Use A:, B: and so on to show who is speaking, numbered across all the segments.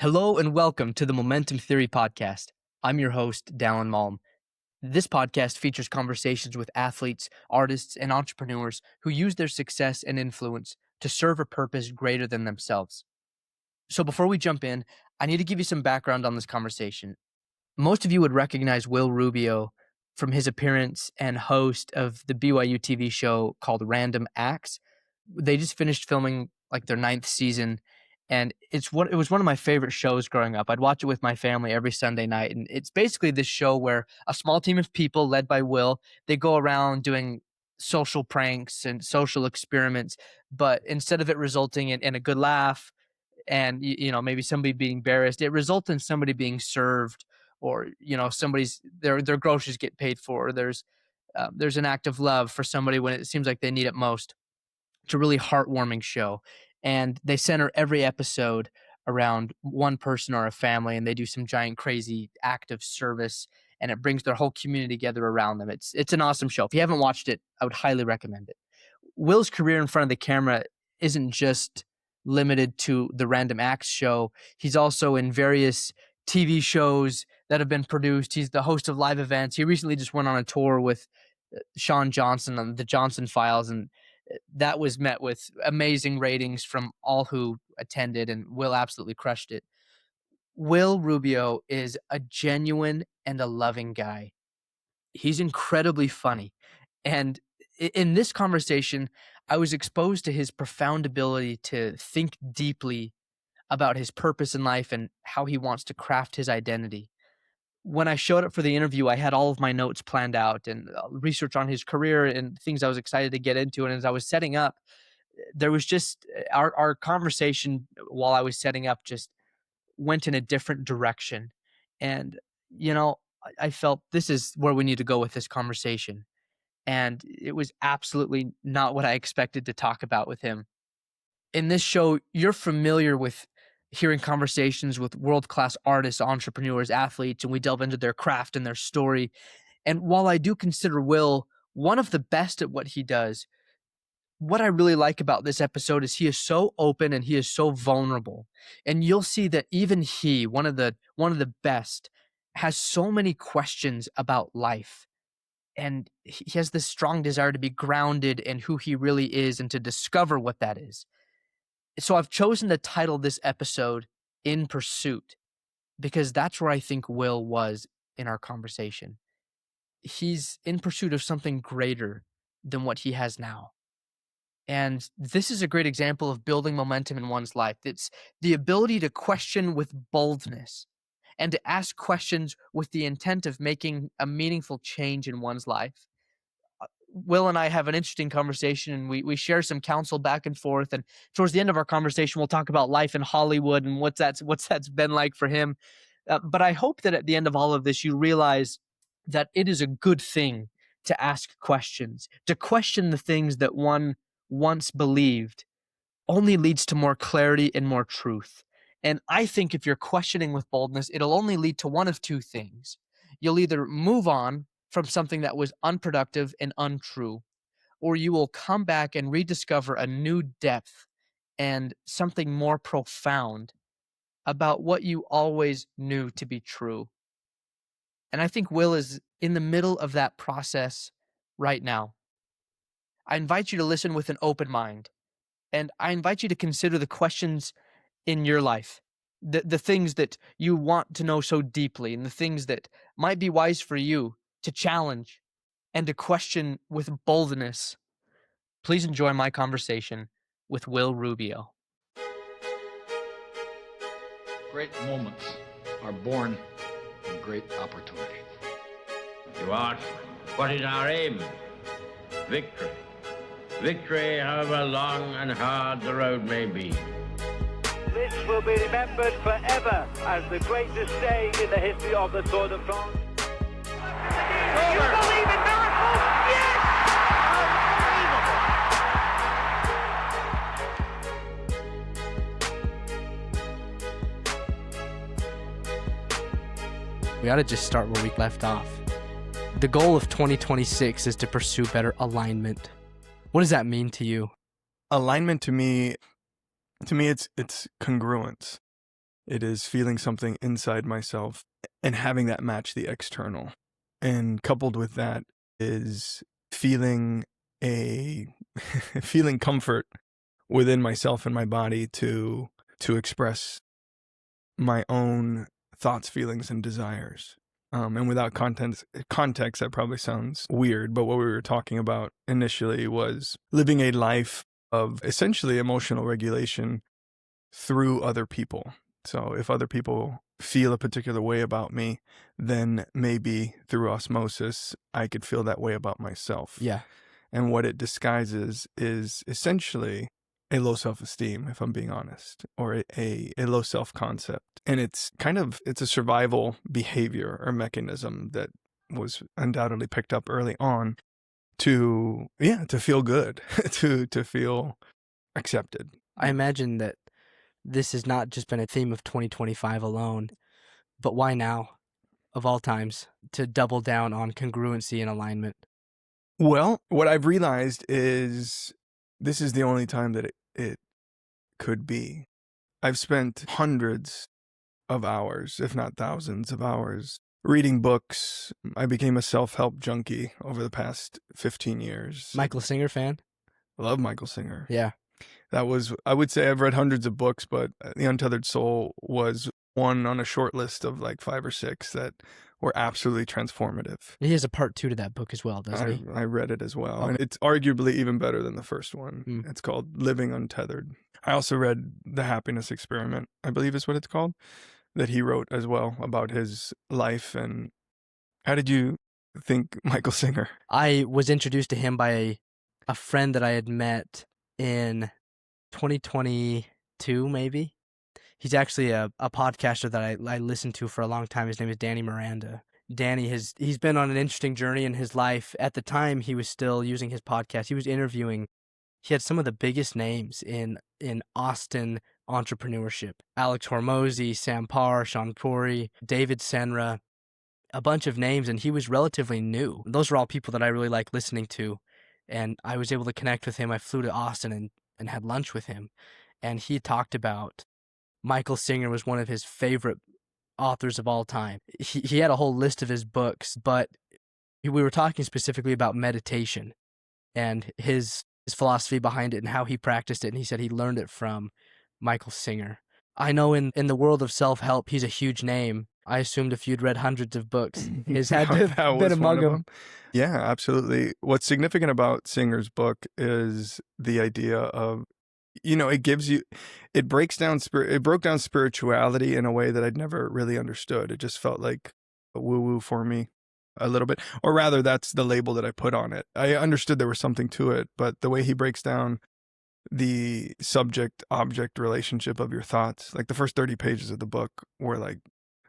A: Hello and welcome to the Momentum Theory Podcast. I'm your host, Dallin Malm. This podcast features conversations with athletes, artists, and entrepreneurs who use their success and influence to serve a purpose greater than themselves. So before we jump in, I need to give you some background on this conversation. Most of you would recognize Will Rubio from his appearance and host of the BYU TV show called Random Acts. They just finished filming like their 9th season, and it was one of my favorite shows growing up. I'd watch it with my family every Sunday night, and it's basically this show where a small team of people led by Will, they go around doing social pranks and social experiments, but instead of it resulting in a good laugh and maybe somebody being embarrassed, it results in somebody being served, or somebody's their groceries get paid for, or there's an act of love for somebody when it seems like they need it most. It's a really heartwarming show, and they center every episode around one person or a family, and they do some giant crazy act of service, and it brings their whole community together around them. It's an awesome show. If you haven't watched it, I would highly recommend it. Will's career in front of the camera isn't just limited to the Random Acts show. He's also in various TV shows that have been produced. He's the host of live events. He recently just went on a tour with Sean Johnson on the Johnson Files, and that was met with amazing ratings from all who attended, and Will absolutely crushed it. Will Rubio is a genuine and a loving guy. He's incredibly funny. And in this conversation, I was exposed to his profound ability to think deeply about his purpose in life and how he wants to craft his identity. When I showed up for the interview, I had all of my notes planned out and research on his career and things I was excited to get into. And as I was setting up, there was just our conversation while I was setting up just went in a different direction. And, I felt this is where we need to go with this conversation. And it was absolutely not what I expected to talk about with him. In this show, you're familiar with hearing conversations with world-class artists, entrepreneurs, athletes, and we delve into their craft and their story. And while I do consider Will one of the best at what he does, what I really like about this episode is he is so open and he is so vulnerable. And you'll see that even he, one of the best, has so many questions about life. And he has this strong desire to be grounded in who he really is and to discover what that is. So I've chosen to title this episode In Pursuit, because that's where I think Will was in our conversation. He's in pursuit of something greater than what he has now. And this is a great example of building momentum in one's life. It's the ability to question with boldness and to ask questions with the intent of making a meaningful change in one's life. Will and I have an interesting conversation, and we share some counsel back and forth. And towards the end of our conversation, we'll talk about life in Hollywood and what's that's been like for him. But I hope that at the end of all of this, you realize that it is a good thing to ask questions, to question the things that one once believed only leads to more clarity and more truth. And I think if you're questioning with boldness, it'll only lead to one of two things. You'll either move on from something that was unproductive and untrue, or you will come back and rediscover a new depth and something more profound about what you always knew to be true. And I think Will is in the middle of that process right now. I invite you to listen with an open mind, and I invite you to consider the questions in your life, the things that you want to know so deeply, and the things that might be wise for you to challenge and to question with boldness. Please enjoy my conversation with Will Rubio.
B: Great moments are born from great opportunity.
C: You ask, what is our aim? Victory. Victory, however long and hard the road may be.
D: This will be remembered forever as the greatest day in the history of the Tour de France. You believe in miracles? Yes!
A: We ought to just start where we left off. The goal of 2026 is to pursue better alignment. What does that mean to you?
E: Alignment to me it's congruence. It is feeling something inside myself and having that match the external. And coupled with that is feeling feeling comfort within myself and my body to express my own thoughts, feelings, and desires. And without context, that probably sounds weird, but what we were talking about initially was living a life of essentially emotional regulation through other people. So if other people feel a particular way about me, then maybe through osmosis, I could feel that way about myself.
A: Yeah.
E: And what it disguises is essentially a low self-esteem, if I'm being honest, or a low self-concept. And it's a survival behavior or mechanism that was undoubtedly picked up early on to feel good, to feel accepted.
A: I imagine that this has not just been a theme of 2025 alone, but why now, of all times, to double down on congruency and alignment?
E: Well, what I've realized is this is the only time that it could be. I've spent hundreds of hours, if not thousands of hours, reading books. I became a self-help junkie over the past 15 years.
A: Michael Singer fan?
E: I love Michael Singer.
A: Yeah.
E: I would say I've read hundreds of books, but The Untethered Soul was one on a short list of like 5 or 6 that were absolutely transformative.
A: He has a part 2 to that book as well, doesn't he?
E: I read it as well. And it's arguably even better than the first one.
A: Mm.
E: It's called Living Untethered. I also read The Happiness Experiment, I believe is what it's called, that he wrote as well about his life. And how did you think Michael Singer?
A: I was introduced to him by a friend that I had met in 2022, maybe. He's actually a podcaster that I listened to for a long time. His name is Danny Miranda. Danny he's been on an interesting journey in his life. At the time, he was still using his podcast. He was interviewing. He had some of the biggest names in Austin entrepreneurship: Alex Hormozy, Sam Parr, Sean Puri, David Senra, a bunch of names, and he was relatively new. Those were all people that I really like listening to, and I was able to connect with him. I flew to Austin and had lunch with him, and he talked about Michael Singer was one of his favorite authors of all time. He had a whole list of his books, but we were talking specifically about meditation and his philosophy behind it and how he practiced it, and he said he learned it from Michael Singer. I know in the world of self-help, he's a huge name. I assumed if you'd read hundreds of books, his had to have been among them.
E: Yeah, absolutely. What's significant about Singer's book is the idea of, it broke down spirituality in a way that I'd never really understood. It just felt like a woo-woo for me a little bit, or rather that's the label that I put on it. I understood there was something to it, but the way he breaks down the subject-object relationship of your thoughts, like the first 30 pages of the book were like,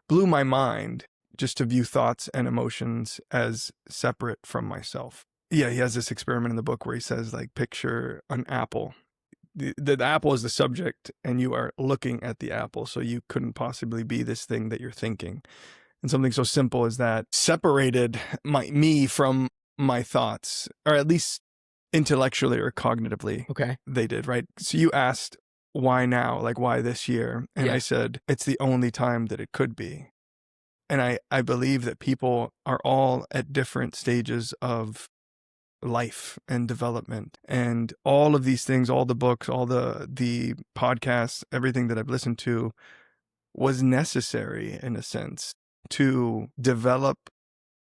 E: blew my mind just to view thoughts and emotions as separate from myself. Yeah, he has this experiment in the book where he says, like, picture an apple. The apple is the subject and you are looking at the apple, so you couldn't possibly be this thing that you're thinking. And something so simple as that separated me from my thoughts, or at least intellectually or cognitively.
A: Okay.
E: They did, right? So you asked, why now? Like, why this year? And
A: Yeah.
E: I said, it's the only time that it could be. And I believe that people are all at different stages of life and development, and all of these things, all the books, all the podcasts, everything that I've listened to was necessary in a sense to develop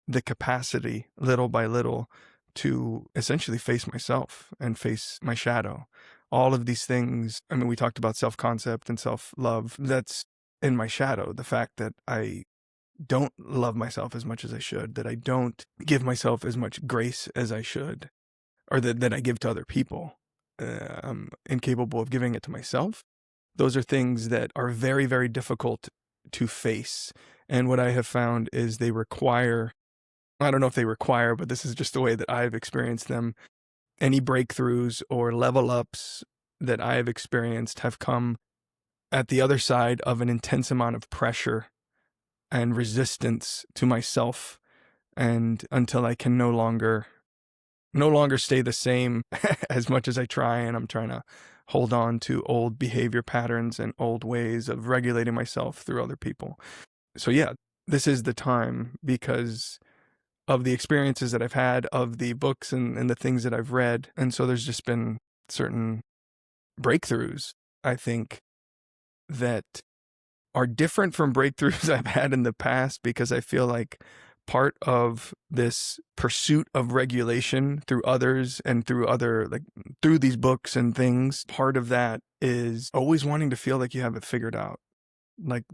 E: the capacity little by little to essentially face myself and face my shadow. All of these things, I mean, we talked about self-concept and self-love. That's in my shadow. The fact that I don't love myself as much as I should, that I don't give myself as much grace as I should, or that I give to other people. I'm incapable of giving it to myself. Those are things that are very, very difficult to face. And what I have found is they require, I don't know if they require, but this is just the way that I've experienced them. Any breakthroughs or level ups that I have experienced have come at the other side of an intense amount of pressure and resistance to myself, and until I can no longer stay the same as much as I try, and I'm trying to hold on to old behavior patterns and old ways of regulating myself through other people. So yeah, this is the time because of the experiences that I've had, of the books and the things that I've read. And so there's just been certain breakthroughs, I think, that are different from breakthroughs I've had in the past, because I feel like part of this pursuit of regulation through others and through through these books and things, part of that is always wanting to feel like you have it figured out. Like,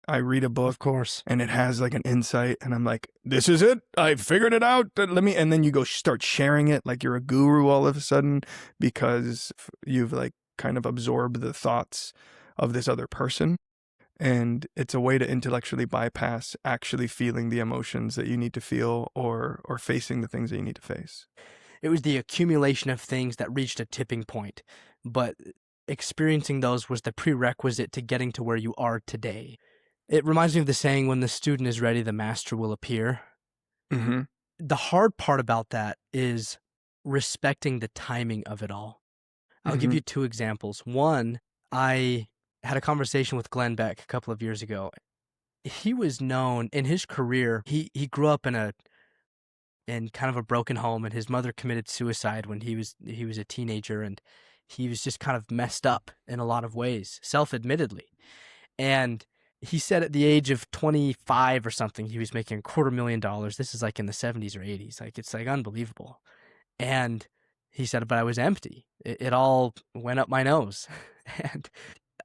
E: I read a book,
A: Of course.
E: and it has like an insight, and I'm like, this is it. I figured it out. And then you go start sharing it like you're a guru all of a sudden, because you've like kind of absorbed the thoughts of this other person. And it's a way to intellectually bypass actually feeling the emotions that you need to feel, or facing the things that you need to face.
A: It was the accumulation of things that reached a tipping point, but experiencing those was the prerequisite to getting to where you are today. It reminds me of the saying, when the student is ready, the master will appear.
E: Mm-hmm.
A: The hard part about that is respecting the timing of it all. I'll give
E: Mm-hmm.
A: you two examples. One, I had a conversation with Glenn Beck a couple of years ago. He was known in his career. He grew up in kind of a broken home, and his mother committed suicide when he was a teenager, and he was just kind of messed up in a lot of ways, self-admittedly. And he said at the age of 25 or something, he was making $250,000. This is like in the 70s or 80s. Like, it's like unbelievable. And he said, but I was empty. It all went up my nose. And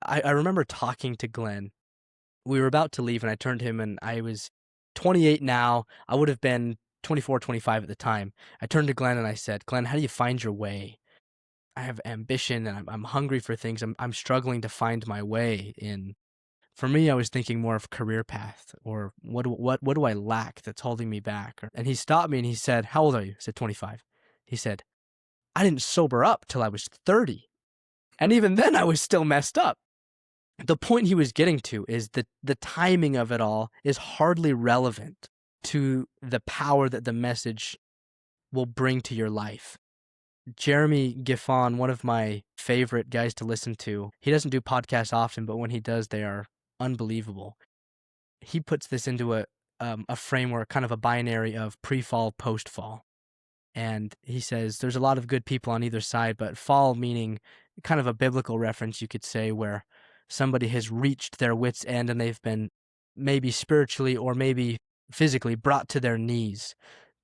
A: I remember talking to Glenn. We were about to leave, and I turned to him, and I was 28 now. I would have been 24, 25 at the time. I turned to Glenn and I said, Glenn, how do you find your way? I have ambition, and I'm hungry for things. I'm struggling to find my way in. For me, I was thinking more of career path, or what do I lack that's holding me back? And he stopped me and he said, how old are you? I said, 25. He said, I didn't sober up till I was 30. And even then I was still messed up. The point he was getting to is that the timing of it all is hardly relevant to the power that the message will bring to your life. Jeremy Giffon, one of my favorite guys to listen to, he doesn't do podcasts often, but when he does, they are unbelievable. He puts this into a framework, kind of a binary of pre-fall, post-fall. And he says there's a lot of good people on either side, but fall meaning kind of a biblical reference, you could say, where somebody has reached their wits' end and they've been maybe spiritually or maybe physically brought to their knees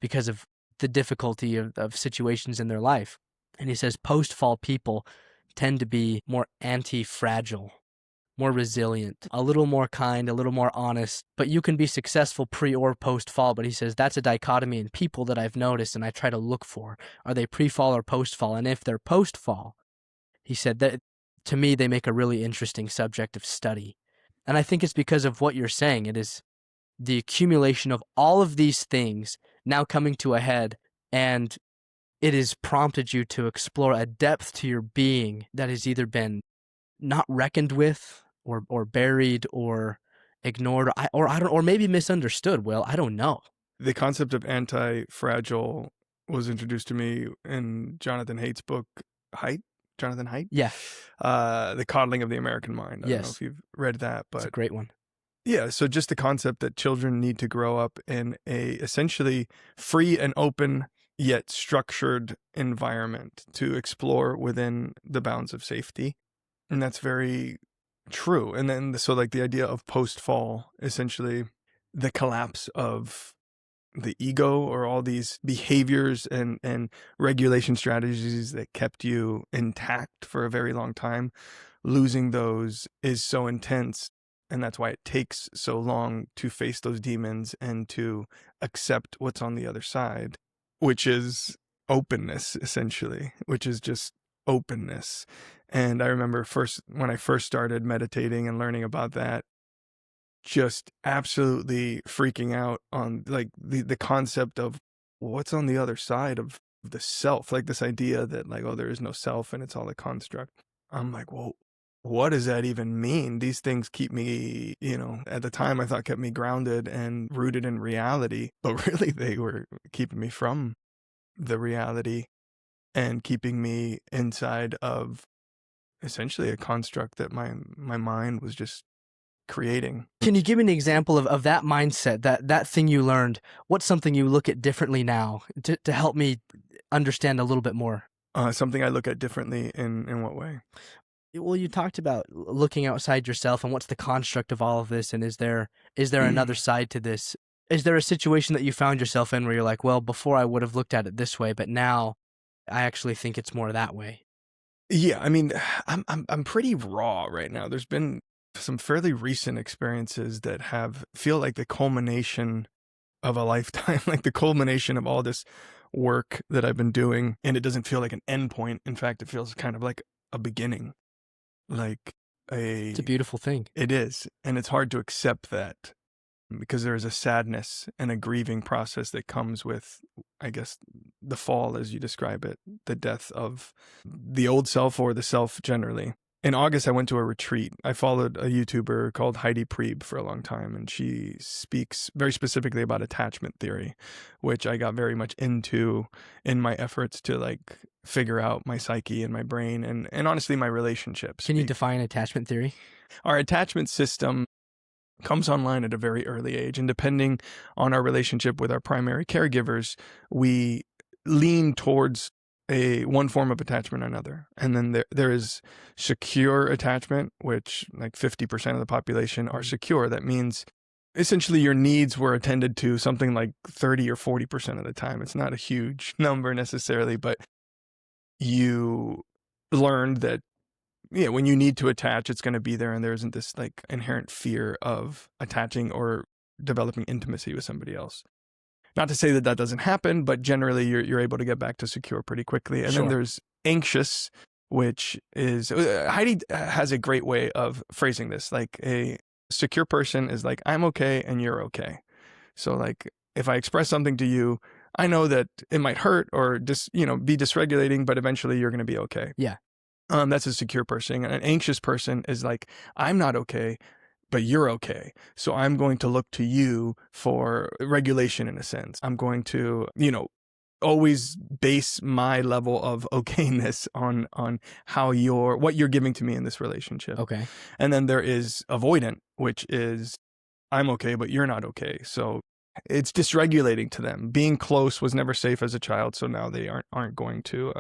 A: because of the difficulty of situations in their life. And he says post-fall people tend to be more anti-fragile, more resilient, a little more kind, a little more honest, but you can be successful pre or post-fall. But he says that's a dichotomy in people that I've noticed, and I try to look for. Are they pre-fall or post-fall? And if they're post-fall, he said that to me, they make a really interesting subject of study. And I think it's because of what you're saying. It is the accumulation of all of these things now coming to a head, and it has prompted you to explore a depth to your being that has either been not reckoned with or buried or ignored or maybe misunderstood. Well, I don't know.
E: The concept of anti-fragile was introduced to me in Jonathan Haidt's book, Jonathan Haidt?
A: Yeah.
E: The Coddling of the American Mind. I don't know
A: Yes.
E: if you've read that, but
A: It's a great one.
E: yeah, so just the concept that children need to grow up in a essentially free and open yet structured environment to explore within the bounds of safety. And that's very true. And then so like the idea of post-fall, essentially the collapse of the ego, or all these behaviors and regulation strategies that kept you intact for a very long time, losing those is so intense. And that's why it takes so long to face those demons and to accept what's on the other side, which is openness, essentially, which is just openness. And I remember when I first started meditating and learning about that, just absolutely freaking out on like the concept of what's on the other side of the self, like this idea that like, oh, there is no self and it's all a construct. I'm like, well, what does that even mean? These things keep me, at the time I thought kept me grounded and rooted in reality, but really they were keeping me from the reality and keeping me inside of essentially a construct that my mind was just creating.
A: Can you give me an example of that mindset, that thing you learned? What's something you look at differently now to help me understand a little bit more?
E: Something I look at differently in what way?
A: Well, you talked about looking outside yourself and what's the construct of all of this, and is there another side to this? Is there a situation that you found yourself in where you're like, well, before I would have looked at it this way, but now I actually think it's more that way?
E: Yeah, I mean, I'm pretty raw right now. There's been some fairly recent experiences that feel like the culmination of a lifetime, like the culmination of all this work that I've been doing, and it doesn't feel like an end point. In fact, it feels kind of like a beginning, like
A: It's a beautiful thing.
E: it is, and it's hard to accept that because there is a sadness and a grieving process that comes with, I guess, the fall, as you describe it, the death of the old self or the self generally. In August, I went to a retreat. I followed a YouTuber called Heidi Priebe for a long time, and she speaks very specifically about attachment theory, which I got very much into in my efforts to like figure out my psyche and my brain and honestly my relationships.
A: Can you define attachment theory?
E: Our attachment system comes online at a very early age, and depending on our relationship with our primary caregivers, we lean towards one form of attachment or another. And then there is secure attachment, which like 50% of the population are secure. That means essentially your needs were attended to something like 30 or 40% of the time. It's not a huge number necessarily, but you learned that when you need to attach, it's going to be there, and there isn't this like inherent fear of attaching or developing intimacy with somebody else. Not to say that that doesn't happen, but generally you're able to get back to secure pretty quickly. And
A: Sure.
E: then there's anxious, which is Heidi has a great way of phrasing this. Like a secure person is like, I'm okay and you're okay. So like if I express something to you, I know that it might hurt or just be dysregulating, but eventually you're going to be okay.
A: Yeah.
E: That's a secure person. An anxious person is like, I'm not okay, but you're okay. So I'm going to look to you for regulation in a sense. I'm going to, always base my level of okayness on what you're giving to me in this relationship.
A: Okay.
E: And then there is avoidant, which is I'm okay, but you're not okay. So it's dysregulating to them. Being close was never safe as a child, so now they aren't going to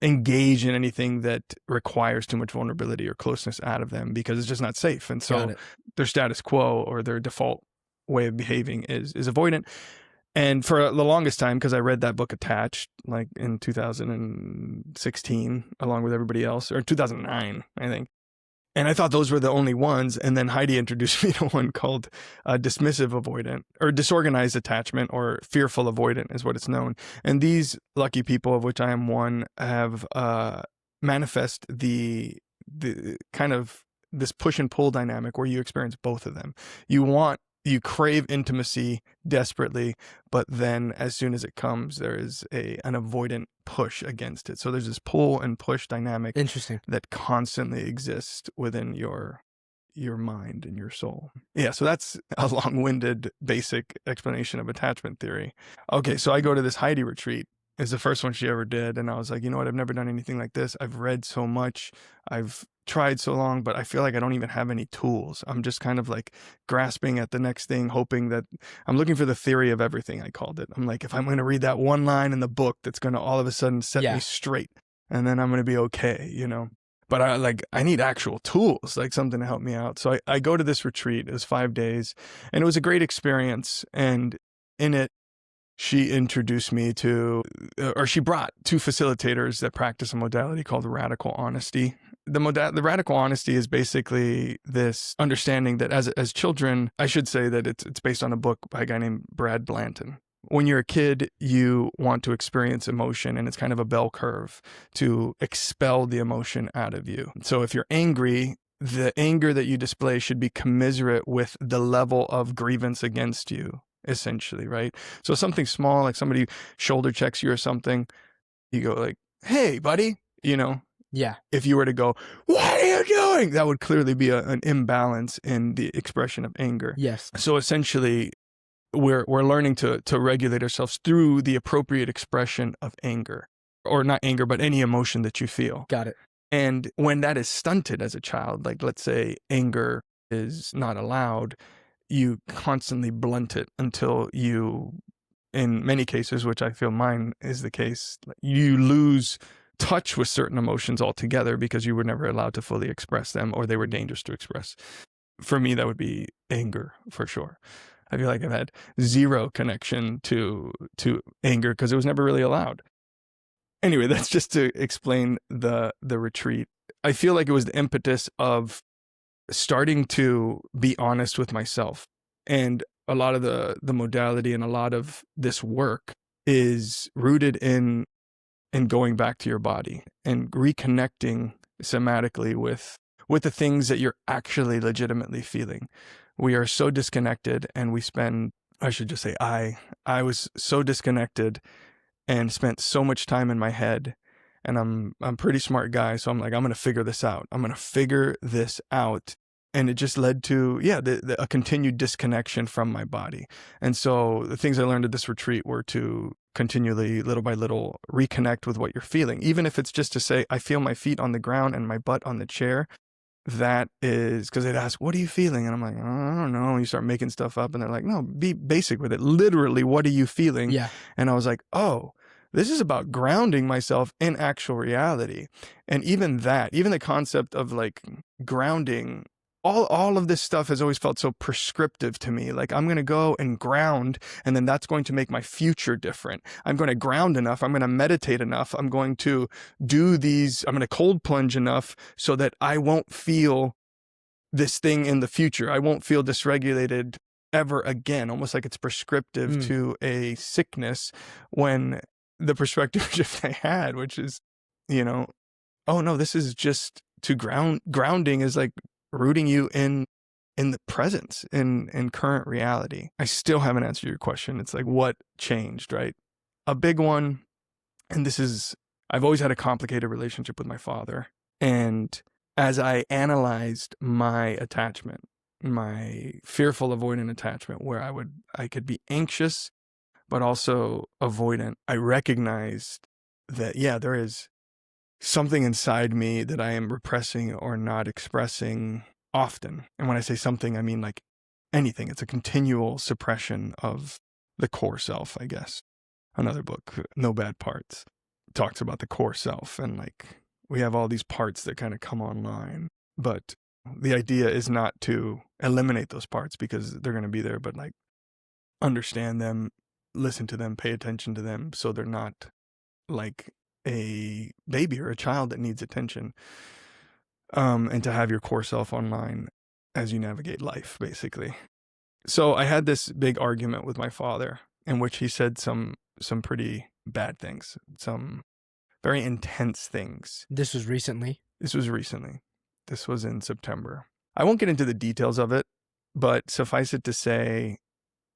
E: engage in anything that requires too much vulnerability or closeness out of them because it's just not safe. And so their status quo or their default way of behaving is avoidant. And for the longest time, because I read that book Attached like in 2016 along with everybody else, or 2009 I think, and I thought those were the only ones. And then Heidi introduced me to one called dismissive avoidant or disorganized attachment, or fearful avoidant is what it's known. And these lucky people, of which I am one, have manifest the kind of this push and pull dynamic where you experience both of them. You crave intimacy desperately, but then as soon as it comes, there is an avoidant push against it. So there's this pull and push dynamic.
A: Interesting.
E: That constantly exists within your mind and your soul. Yeah, so that's a long-winded basic explanation of attachment theory. Okay, so I go to this Heidi retreat. It's the first one she ever did, and I was like, you know what, I've never done anything like this. I've read so much, I've tried so long, but I feel like I don't even have any tools. I'm just kind of like grasping at the next thing, hoping that I'm looking for the theory of everything, I called it. I'm like, if I'm going to read that one line in the book that's going to all of a sudden set me straight, and then I'm going to be okay, But I need actual tools, like something to help me out. So I go to this retreat. It was 5 days, and it was a great experience. And in it, she introduced me to, or she brought two facilitators that practice a modality called radical honesty. The radical honesty is basically this understanding that as children, I should say that it's based on a book by a guy named Brad Blanton. When you're a kid, you want to experience emotion, and it's kind of a bell curve to expel the emotion out of you. So if you're angry, the anger that you display should be commensurate with the level of grievance against you, essentially, right? So something small, like somebody shoulder checks you or something, you go like, hey, buddy,
A: Yeah.
E: If you were to go, what are you doing? That would clearly be an imbalance in the expression of anger.
A: Yes.
E: So essentially, we're learning to regulate ourselves through the appropriate expression of anger, or not anger, but any emotion that you feel.
A: Got it.
E: And when that is stunted as a child, like let's say anger is not allowed, you constantly blunt it until you, in many cases, which I feel mine is the case, you lose touch with certain emotions altogether because you were never allowed to fully express them, or they were dangerous to express. For me, that would be anger for sure. I feel like I've had zero connection to anger because it was never really allowed. Anyway, that's just to explain the retreat. I feel like it was the impetus of starting to be honest with myself. And a lot of the modality and a lot of this work is rooted in going back to your body and reconnecting somatically with the things that you're actually legitimately feeling. We are so disconnected, and we spend, I should just say I was so disconnected and spent so much time in my head. And I'm a pretty smart guy, so I'm like, I'm going to figure this out. I'm going to figure this out. And it just led to, a continued disconnection from my body. And so the things I learned at this retreat were to continually, little by little, reconnect with what you're feeling. Even if it's just to say, I feel my feet on the ground and my butt on the chair. That is because they'd ask, what are you feeling? And I'm like, I don't know. You start making stuff up, and they're like, no, be basic with it. Literally, what are you feeling?
A: Yeah.
E: And I was like, oh, this is about grounding myself in actual reality. And even the concept of like grounding, all of this stuff has always felt so prescriptive to me. Like, I'm going to go and ground, and then that's going to make my future different. I'm going to ground enough. I'm going to meditate enough. I'm going to I'm going to cold plunge enough so that I won't feel this thing in the future. I won't feel dysregulated ever again, almost like it's prescriptive to a sickness, when the perspective shift I had, which is, oh no, this is just to grounding is like rooting you in the presence, in current reality. I still haven't answered your question. It's like, what changed, right? A big one, and I've always had a complicated relationship with my father. And as I analyzed my attachment, my fearful avoidant attachment, where I could be anxious, but also avoidant, I recognized that, there is something inside me that I am repressing or not expressing often. And when I say something, I mean like anything. It's a continual suppression of the core self, I guess. Another book, No Bad Parts, talks about the core self, and like we have all these parts that kind of come online. But the idea is not to eliminate those parts because they're going to be there, but like understand them, listen to them, pay attention to them, so they're not like a baby or a child that needs attention, and to have your core self online as you navigate life, basically. So I had this big argument with my father in which he said some pretty bad things, some very intense things.
A: This was recently.
E: This was in September. I won't get into the details of it, but suffice it to say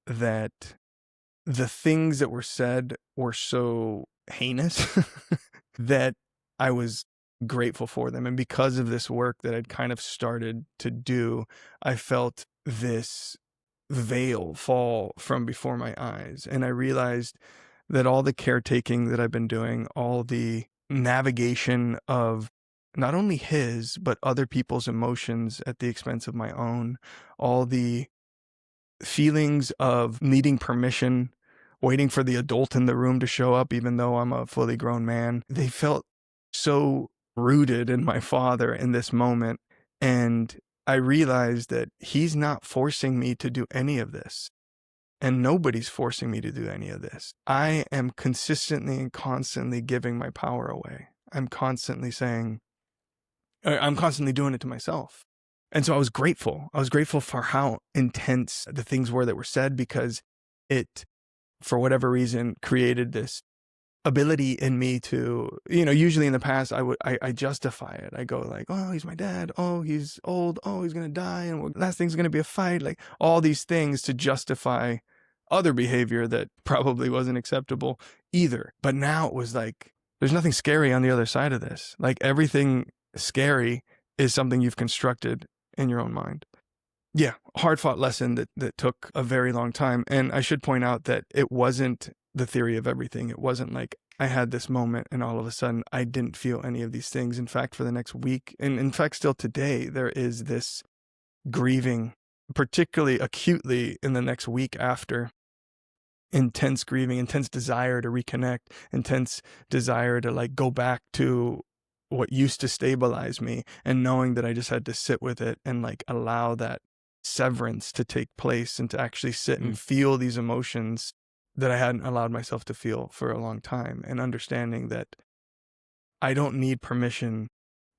E: that the things that were said were so heinous that I was grateful for them. And because of this work that I'd kind of started to do, I felt this veil fall from before my eyes. And I realized that all the caretaking that I've been doing, all the navigation of not only his, but other people's emotions at the expense of my own, all the feelings of needing permission, waiting for the adult in the room to show up, even though I'm a fully grown man, they felt so rooted in my father in this moment. And I realized that he's not forcing me to do any of this. And nobody's forcing me to do any of this. I am consistently and constantly giving my power away. I'm constantly doing it to myself. And so I was grateful. I was grateful for how intense the things were that were said, because it, for whatever reason, created this ability in me to, usually in the past, I justify it. I go like, oh, he's my dad. Oh, he's old. Oh, he's going to die. And last thing's going to be a fight. Like all these things to justify other behavior that probably wasn't acceptable either. But now it was like, there's nothing scary on the other side of this. Like everything scary is something you've constructed in your own mind. Yeah, hard fought lesson that took a very long time. And I should point out that it wasn't the theory of everything. It wasn't like I had this moment and all of a sudden I didn't feel any of these things. In fact, for the next week, and in fact, still today, there is this grieving, particularly acutely in the next week after. Intense grieving, intense desire to reconnect, intense desire to like go back to what used to stabilize me, and knowing that I just had to sit with it and like allow that severance to take place and to actually sit and feel these emotions that I hadn't allowed myself to feel for a long time, and understanding that I don't need permission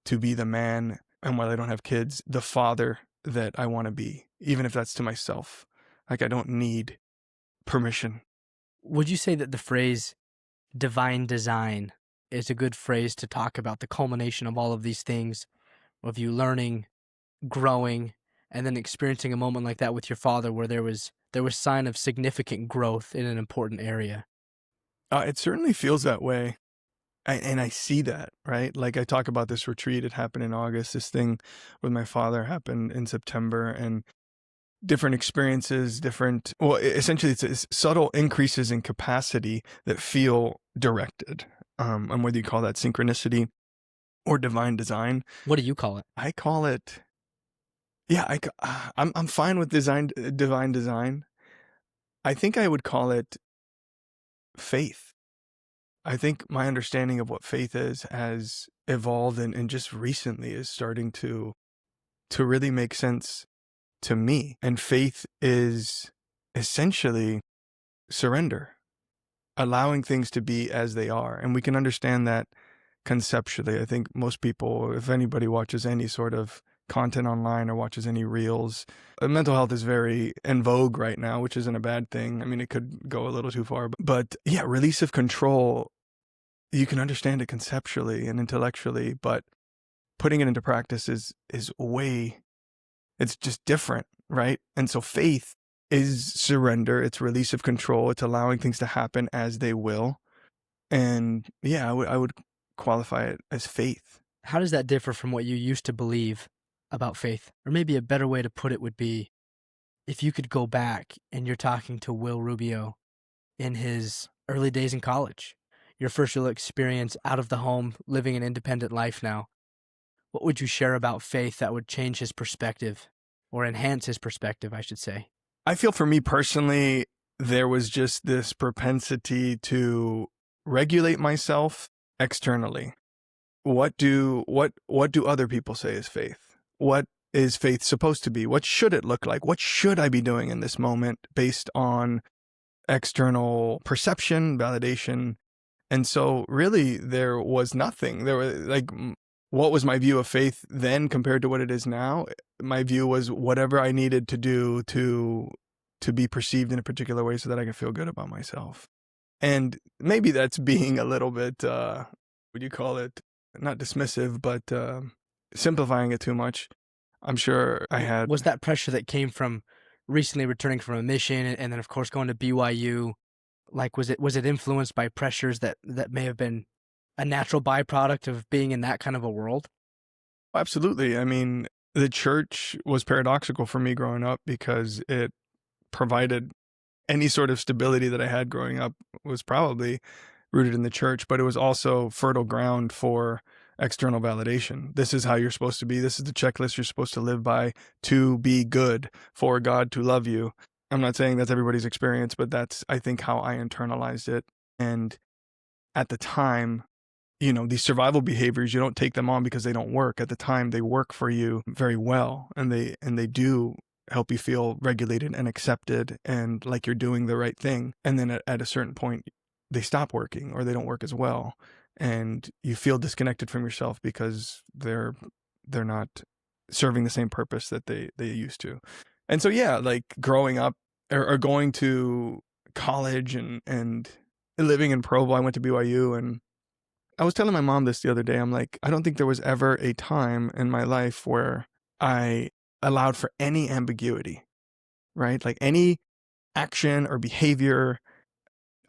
E: to be the man, and while I don't have kids, the father that I want to be, even if that's to myself. Like, I don't need permission.
A: Would you say that the phrase divine design is a good phrase to talk about the culmination of all of these things, of you learning, growing, and then experiencing a moment like that with your father where there was sign of significant growth in an important area?
E: It certainly feels that way. And I see that, right? Like, I talk about this retreat. It happened in August. This thing with my father happened in September, and different experiences, essentially it's subtle increases in capacity that feel directed. And whether you call that synchronicity or divine design.
A: What do you call it?
E: I call it, yeah, I'm fine with divine design. I think I would call it faith. I think my understanding of what faith is has evolved and just recently is starting to really make sense to me. And faith is essentially surrender, allowing things to be as they are. And we can understand that conceptually. I think most people, if anybody watches any sort of content online or watches any reels, mental health is very in vogue right now, which isn't a bad thing. I mean, it could go a little too far, but yeah, release of control. You can understand it conceptually and intellectually, but putting it into practice is it's just different, right? And so faith is surrender, it's release of control, it's allowing things to happen as they will. And yeah, I would qualify it as faith.
A: How does that differ from what you used to believe about faith? Or maybe a better way to put it would be, if you could go back and you're talking to Will Rubio in his early days in college, your first real experience out of the home, living an independent life now, what would you share about faith that would change his perspective, or enhance his perspective, I should say?
E: I feel for me personally, there was just this propensity to regulate myself externally. What do other people say is faith? What is faith supposed to be? What should it look like? What should I be doing in this moment based on external perception, validation? And so really there was nothing. There was like, what was my view of faith then compared to what it is now? My view was whatever I needed to do to be perceived in a particular way so that I could feel good about myself. And maybe that's being a little bit, would you call it, not dismissive, but simplifying it too much. I'm sure I had.
A: Was that pressure that came from recently returning from a mission and then, of course, going to BYU? Like, was it influenced by pressures that may have been a natural byproduct of being in that kind of a world?
E: Absolutely. I mean, the church was paradoxical for me growing up because it provided any sort of stability that I had growing up was probably rooted in the church, but it was also fertile ground for external validation. This is how you're supposed to be. This is the checklist you're supposed to live by to be good, for God to love you. I'm not saying that's everybody's experience, but that's, I think, how I internalized it. And at the time, these survival behaviors, you don't take them on because they don't work. At the time, they work for you very well, and they do help you feel regulated and accepted and like you're doing the right thing. And then at a certain point, they stop working or they don't work as well. And you feel disconnected from yourself because they're not serving the same purpose that they used to. And so, yeah, like growing up or going to college and living in Provo, I went to BYU, and I was telling my mom this the other day. I'm like, I don't think there was ever a time in my life where I allowed for any ambiguity, right? Like any action or behavior,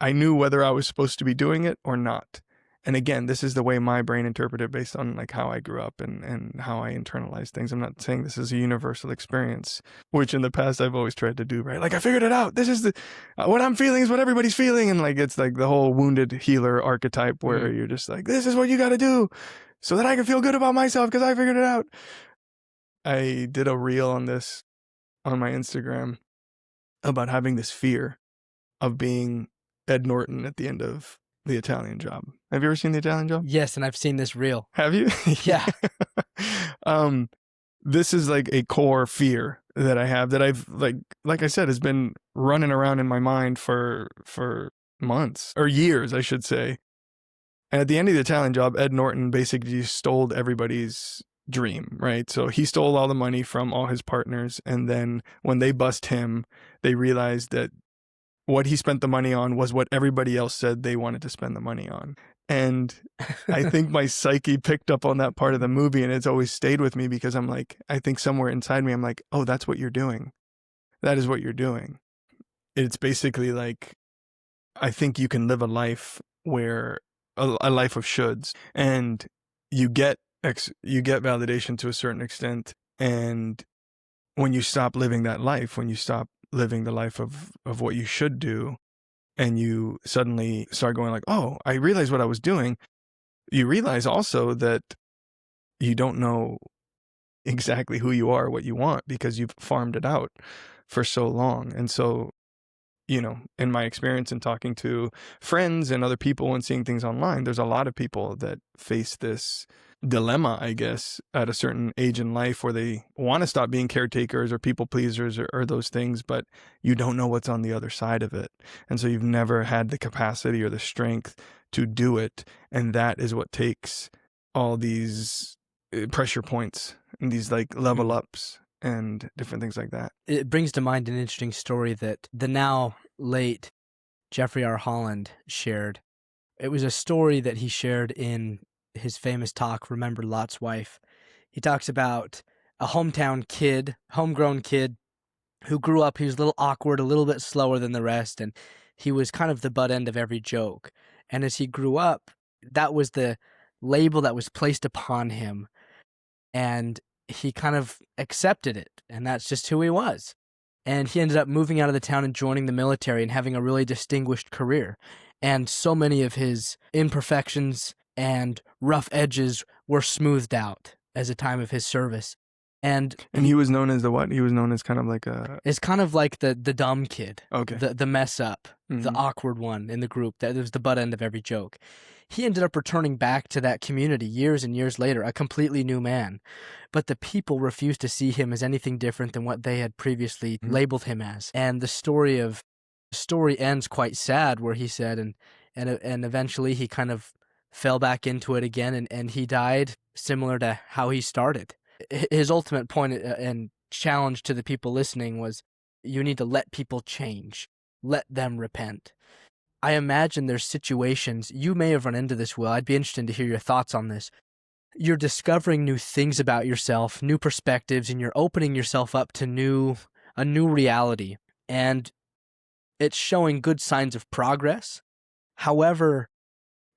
E: I knew whether I was supposed to be doing it or not. And again, this is the way my brain interpreted based on like how I grew up and how I internalized things. I'm not saying this is a universal experience, which in the past I've always tried to do, right? Like, I figured it out. This is what I'm feeling is what everybody's feeling. And like, it's like the whole wounded healer archetype where you're just like, this is what you got to do so that I can feel good about myself because I figured it out. I did a reel on this on my Instagram about having this fear of being Ed Norton at the end of The Italian Job. Have you ever seen The Italian Job?
A: Yes, and I've seen this reel.
E: Have you?
A: Yeah.
E: This is like a core fear that I have that I've like I said, has been running around in my mind for months or years, I should say. And at the end of The Italian Job, Ed Norton basically stole everybody's dream, right? So he stole all the money from all his partners. And then when they bust him, they realized that what he spent the money on was what everybody else said they wanted to spend the money on. And I think my psyche picked up on that part of the movie, and it's always stayed with me because I'm like, I think somewhere inside me, I'm like, oh, that's what you're doing. That is what you're doing. It's basically like, I think you can live a life where a life of shoulds, and you get validation to a certain extent. And when you stop living that life, when you stop living the life of what you should do, and you suddenly start going like, oh, I realized what I was doing. You realize also that you don't know exactly who you are, what you want, because you've farmed it out for so long. And so, you know, in my experience in talking to friends and other people and seeing things online, there's a lot of people that face this dilemma, I guess, at a certain age in life where they want to stop being caretakers or people pleasers or those things, but you don't know what's on the other side of it. And so you've never had the capacity or the strength to do it. And that is what takes all these pressure points and these like level ups and different things like that.
A: It brings to mind an interesting story that the now late Jeffrey R. Holland shared. It was a story that he shared in his famous talk, Remember Lot's Wife. He talks about a homegrown kid who grew up. He was a little awkward, a little bit slower than the rest, and he was kind of the butt end of every joke. And as he grew up, that was the label that was placed upon him, and he kind of accepted it, and that's just who he was. And he ended up moving out of the town and joining the military and having a really distinguished career. And so many of his imperfections and rough edges were smoothed out as a time of his service. And
E: he was known as the what? He was known as kind of like a...
A: It's kind of like the dumb kid.
E: Okay.
A: The mess up, the awkward one in the group. That was the butt end of every joke. He ended up returning back to that community years and years later, a completely new man. But the people refused to see him as anything different than what they had previously labeled him as. And the story ends quite sad, where he said, and eventually he kind of fell back into it again, and he died similar to how he started. His ultimate point and challenge to the people listening was, you need to let people change. Let them repent. I imagine there's situations, you may have run into this, Will. I'd be interested to hear your thoughts on this. You're discovering new things about yourself, new perspectives, and you're opening yourself up to a new reality. And it's showing good signs of progress. However,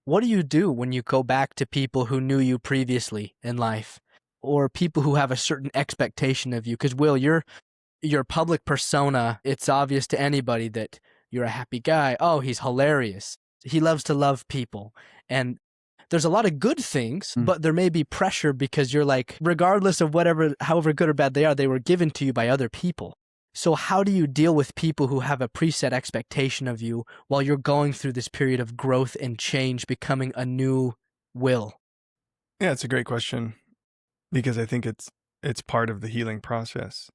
A: what do you do when you go back to people who knew you previously in life, or people who have a certain expectation of you? Because, Will, your public persona, it's obvious to anybody that you're a happy guy. Oh, he's hilarious. He loves to love people. And there's a lot of good things, but there may be pressure because you're like, regardless of however good or bad they are, they were given to you by other people. So how do you deal with people who have a preset expectation of you while you're going through this period of growth and change, becoming a new Will?
E: Yeah, it's a great question, because I think it's part of the healing process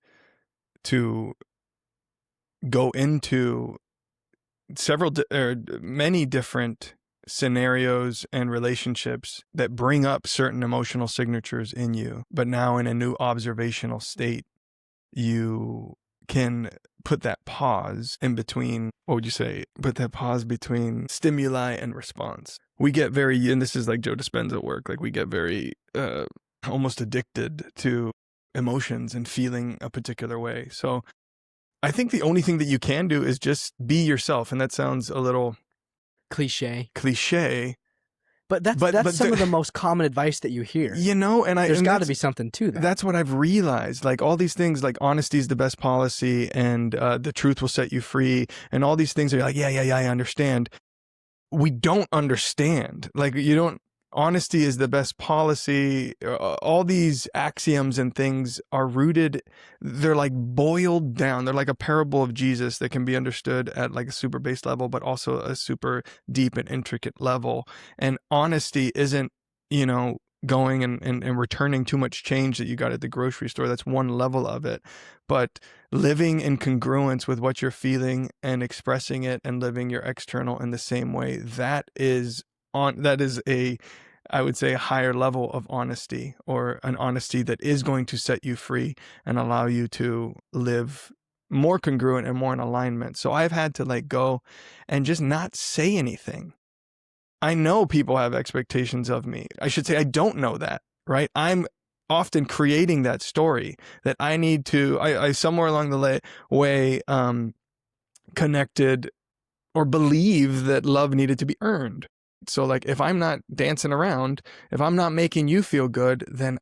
E: to go into many different scenarios and relationships that bring up certain emotional signatures in you, but now in a new observational state, you can put that pause in between, what would you say? Put that pause between stimuli and response. We get very, and this is like Joe Dispenza work, like we get very almost addicted to emotions and feeling a particular way. So I think the only thing that you can do is just be yourself. And that sounds a little
A: cliche.
E: But
A: But that's some of the most common advice that you hear.
E: You know, and
A: there's got to be something to that.
E: That's what I've realized. Like all these things, like honesty is the best policy, and the truth will set you free, and all these things are like, yeah, I understand. We don't understand. Like you don't. Honesty is the best policy. All these axioms and things are rooted. They're like boiled down. They're like a parable of Jesus that can be understood at like a super base level, but also a super deep and intricate level. And honesty isn't, you know, going and returning too much change that you got at the grocery store. That's one level of it. But living in congruence with what you're feeling and expressing it and living your external in the same way, that is I would say a higher level of honesty, or an honesty that is going to set you free and allow you to live more congruent and more in alignment. So I've had to like go and just not say anything. I know people have expectations of me. I should say I don't know that, right? I'm often creating that story that I need to, I somewhere along the way connected or believe that love needed to be earned. So like if I'm not dancing around, if I'm not making you feel good, then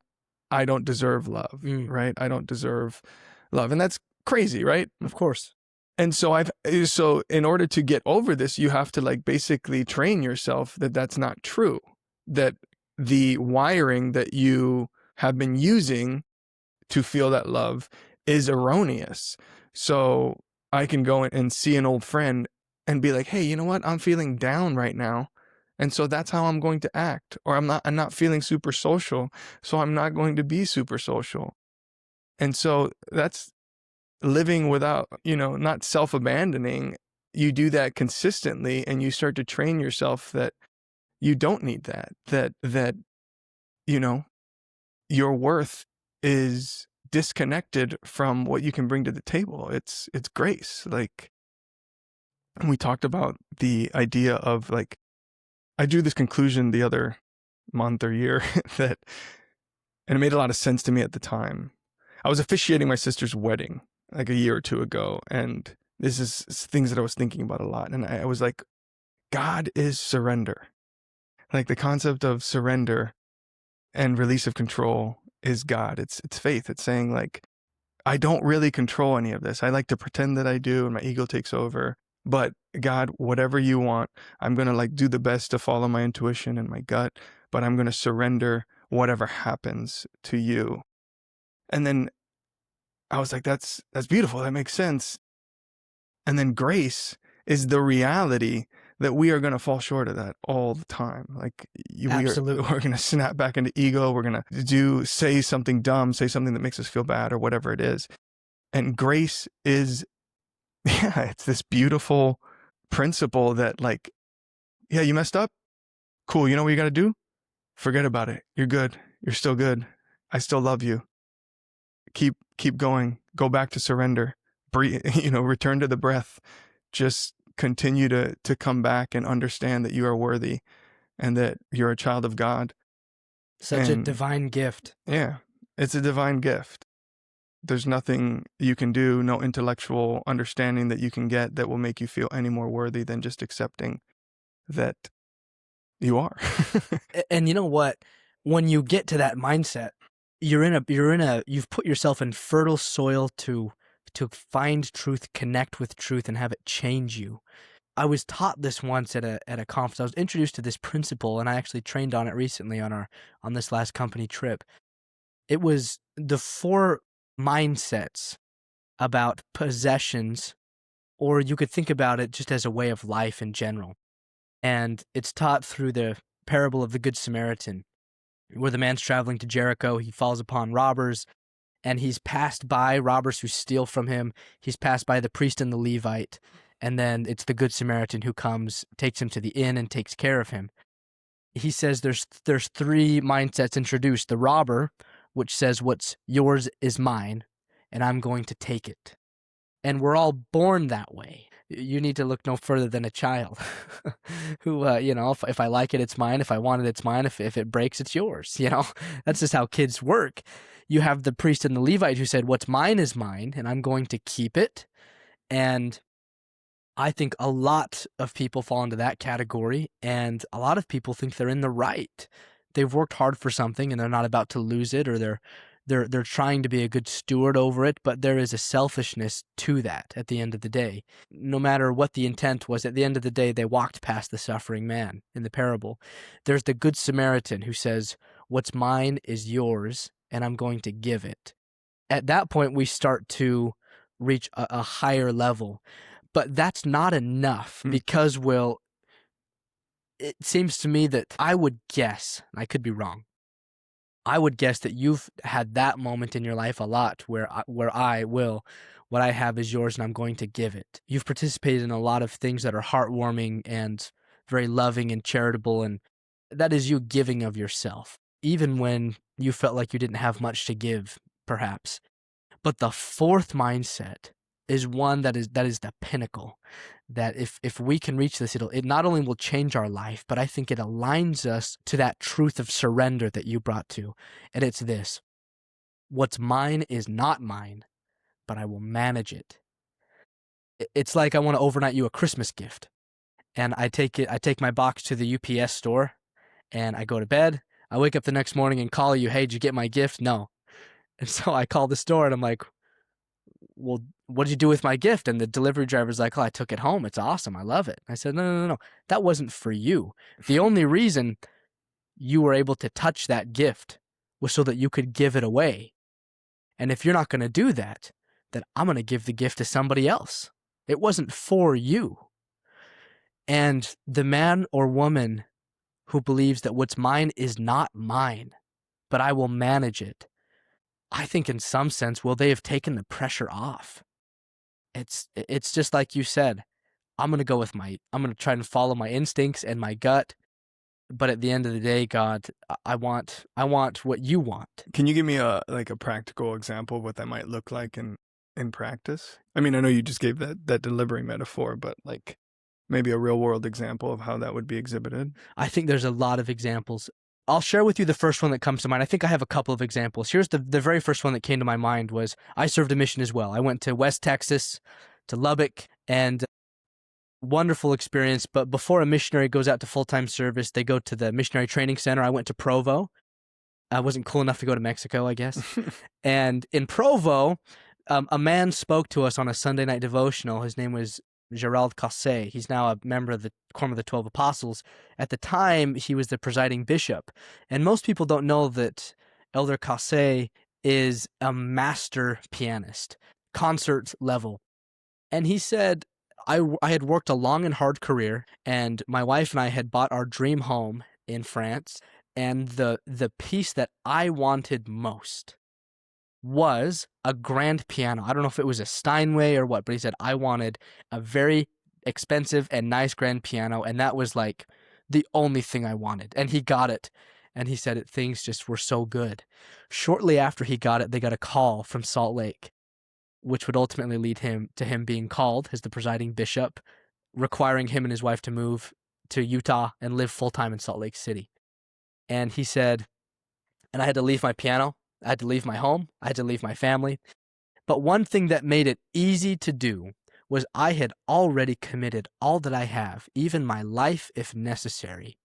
E: I don't deserve love, right? I don't deserve love. And that's crazy, right?
A: Of course.
E: And so so in order to get over this, you have to like basically train yourself that that's not true, that the wiring that you have been using to feel that love is erroneous. So I can go and see an old friend and be like, hey, you know what? I'm feeling down right now. And so that's how I'm going to act. Or I'm not feeling super social, so I'm not going to be super social. And so that's living without, you know, not self-abandoning. You do that consistently and you start to train yourself that you don't need that, you know, your worth is disconnected from what you can bring to the table. It's grace. Like we talked about the idea of like, I drew this conclusion the other month or year and it made a lot of sense to me at the time. I was officiating my sister's wedding like a year or two ago, and this is things that I was thinking about a lot. And I was like, God is surrender. Like the concept of surrender and release of control is God. It's faith. It's saying like, I don't really control any of this. I like to pretend that I do, and my ego takes over. But God, whatever you want, I'm going to like do the best to follow my intuition and my gut, but I'm going to surrender whatever happens to you. And then I was like, that's beautiful. That makes sense. And then grace is the reality that we are going to fall short of that all the time. Like we're going to snap back into ego. We're going to say something dumb, say something that makes us feel bad or whatever it is. And grace is, it's this beautiful principle that like, yeah, you messed up. Cool. You know what you got to do? Forget about it. You're good. You're still good. I still love you. Keep going. Go back to surrender. Breathe, return to the breath. Just continue to come back and understand that you are worthy and that you're a child of God.
A: Such a divine gift.
E: Yeah, it's a divine gift. There's nothing you can do, no intellectual understanding that you can get that will make you feel any more worthy than just accepting that you are.
A: And you know what? When you get to that mindset, you've put yourself in fertile soil to find truth, connect with truth, and have it change you. I was taught this once at a conference. I was introduced to this principle, and I actually trained on it recently on this last company trip. It was the 4 mindsets about possessions, or you could think about it just as a way of life in general. And it's taught through the parable of the Good Samaritan, where the man's traveling to Jericho. He falls upon robbers, and he's passed by robbers who steal from him. He's passed by the priest and the Levite, and then it's the Good Samaritan who comes, takes him to the inn, and takes care of him. He says there's 3 mindsets introduced. The robber, which says what's yours is mine, and I'm going to take it. And we're all born that way. You need to look no further than a child who, if I like it, it's mine. If I want it, it's mine. If it breaks, it's yours. That's just how kids work. You have the priest and the Levite who said, what's mine is mine, and I'm going to keep it. And I think a lot of people fall into that category, and a lot of people think they're in the right. They've worked hard for something and they're not about to lose it, or they're trying to be a good steward over it, but there is a selfishness to that at the end of the day. No matter what the intent was, at the end of the day, they walked past the suffering man in the parable. There's the Good Samaritan who says, "What's mine is yours, and I'm going to give it." At that point, we start to reach a higher level. But that's not enough because, Will, it seems to me that I would guess, and I could be wrong, I would guess that you've had that moment in your life a lot where I will, what I have is yours and I'm going to give it. You've participated in a lot of things that are heartwarming and very loving and charitable, and that is you giving of yourself, even when you felt like you didn't have much to give, perhaps. But the fourth mindset is one that is the pinnacle. That if we can reach this, it not only will change our life, but I think it aligns us to that truth of surrender that you brought to. And it's this: what's mine is not mine, but I will manage it. It's like I want to overnight you a Christmas gift, and I take my box to the UPS store, and I go to bed. I wake up the next morning and call you, "Hey, did you get my gift?" No. And so I call the store and I'm like, "Well, what did you do with my gift?" And the delivery driver's like, "Oh, I took it home. It's awesome. I love it." I said, No. That wasn't for you. The only reason you were able to touch that gift was so that you could give it away. And if you're not going to do that, then I'm going to give the gift to somebody else. It wasn't for you." And the man or woman who believes that what's mine is not mine, but I will manage it, I think in some sense, will they have taken the pressure off? It's just like you said. I'm going to try and follow my instincts and my gut. But at the end of the day, God, I want what you want.
E: Can you give me a practical example of what that might look like in practice? I mean, I know you just gave that delivery metaphor, but like maybe a real world example of how that would be exhibited.
A: I think there's a lot of examples. I'll share with you the first one that comes to mind. I think I have a couple of examples. Here's the very first one that came to my mind was I served a mission as well. I went to West Texas, to Lubbock, and wonderful experience. But before a missionary goes out to full-time service, they go to the missionary training center. I went to Provo. I wasn't cool enough to go to Mexico, I guess. And in Provo, a man spoke to us on a Sunday night devotional. His name was Gerald Casse. He's now a member of the Quorum of the 12 Apostles. At the time, he was the presiding bishop. And most people don't know that Elder Casse is a master pianist, concert level. And he said, I had worked a long and hard career, and my wife and I had bought our dream home in France, and the piece that I wanted most was a grand piano. I don't know if it was a Steinway or what, but he said, I wanted a very expensive and nice grand piano, and that was like the only thing I wanted. And he got it, and he said things just were so good. Shortly after he got it, they got a call from Salt Lake, which would ultimately lead him to him being called as the presiding bishop, requiring him and his wife to move to Utah and live full-time in Salt Lake City. And he said, and I had to leave my piano, I had to leave my home, I had to leave my family. But one thing that made it easy to do was I had already committed all that I have, even my life if necessary,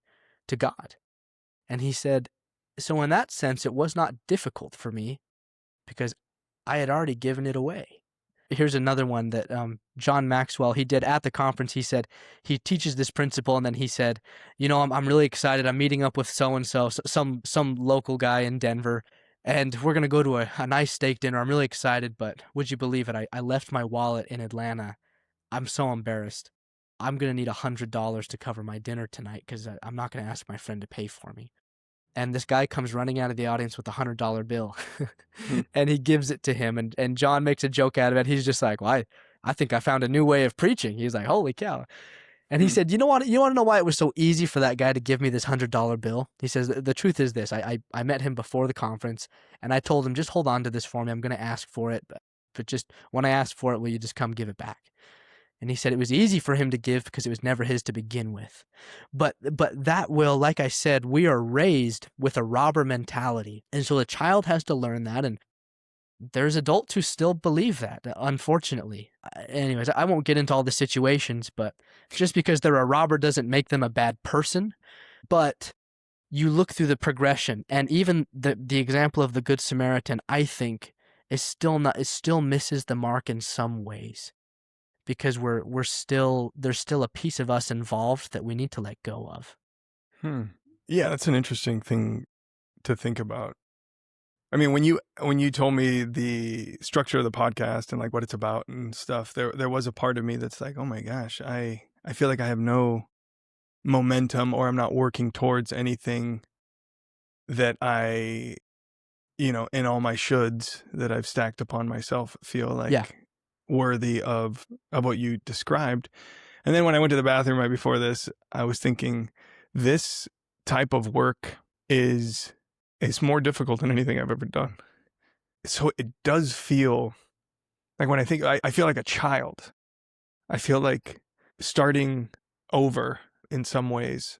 A: to God. And he said, so in that sense, it was not difficult for me because I had already given it away. Here's another one that John Maxwell, he did at the conference. He said, he teaches this principle, and then he said, I'm really excited. I'm meeting up with so-and-so, some local guy in Denver, and we're going to go to a nice steak dinner. I'm really excited, but would you believe it? I left my wallet in Atlanta. I'm so embarrassed. I'm going to need $100 to cover my dinner tonight because I'm not going to ask my friend to pay for me. And this guy comes running out of the audience with a $100 bill and he gives it to him. And John makes a joke out of it. He's just like, well, I think I found a new way of preaching. He's like, holy cow. And he said, you want to know why it was so easy for that guy to give me this $100 bill? He says, the truth is this. I met him before the conference and I told him, just hold on to this for me. I'm going to ask for it. But just when I ask for it, will you just come give it back? And he said it was easy for him to give because it was never his to begin with. But that will, like I said, we are raised with a robber mentality. And so the child has to learn that. And there's adults who still believe that, unfortunately. Anyways, I won't get into all the situations, but just because they're a robber doesn't make them a bad person. But you look through the progression, and even the example of the Good Samaritan, I think, is still misses the mark in some ways, because there's still a piece of us involved that we need to let go of.
E: Yeah, that's an interesting thing to think about. I mean, when you told me the structure of the podcast and like what it's about and stuff, there was a part of me that's like, oh my gosh, I feel like I have no momentum, or I'm not working towards anything that I, in all my shoulds that I've stacked upon myself, feel like
A: Yeah.
E: worthy of what you described. And then when I went to the bathroom right before this, I was thinking, this type of work is more difficult than anything I've ever done. So it does feel like, when I think, I feel like a child. I feel like starting over in some ways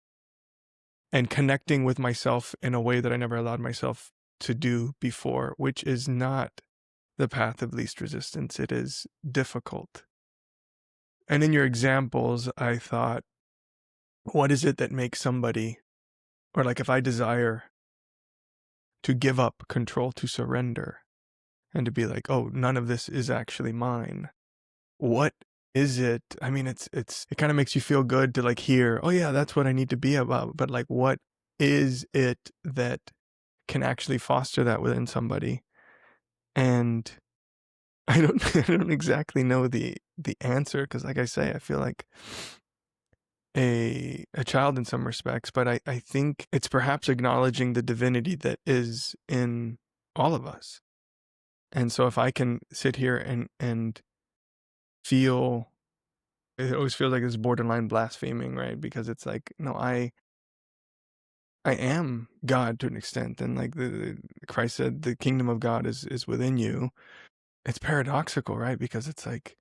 E: and connecting with myself in a way that I never allowed myself to do before, which is not the path of least resistance. It is difficult. And in your examples, I thought, what is it that makes somebody, or like if I desire to give up control, to surrender, and to be like, oh, none of this is actually mine. What is it? I mean, it kind of makes you feel good to like hear, oh yeah, that's what I need to be about. But like, what is it that can actually foster that within somebody? And I don't exactly know the answer, because like I say, I feel like a child in some respects, but I think it's perhaps acknowledging the divinity that is in all of us. And so if I can sit here and feel, it always feels like it's borderline blaspheming, right? Because it's like, no, I am God to an extent, and like Christ said, the kingdom of God is within you. It's paradoxical, right? Because it's like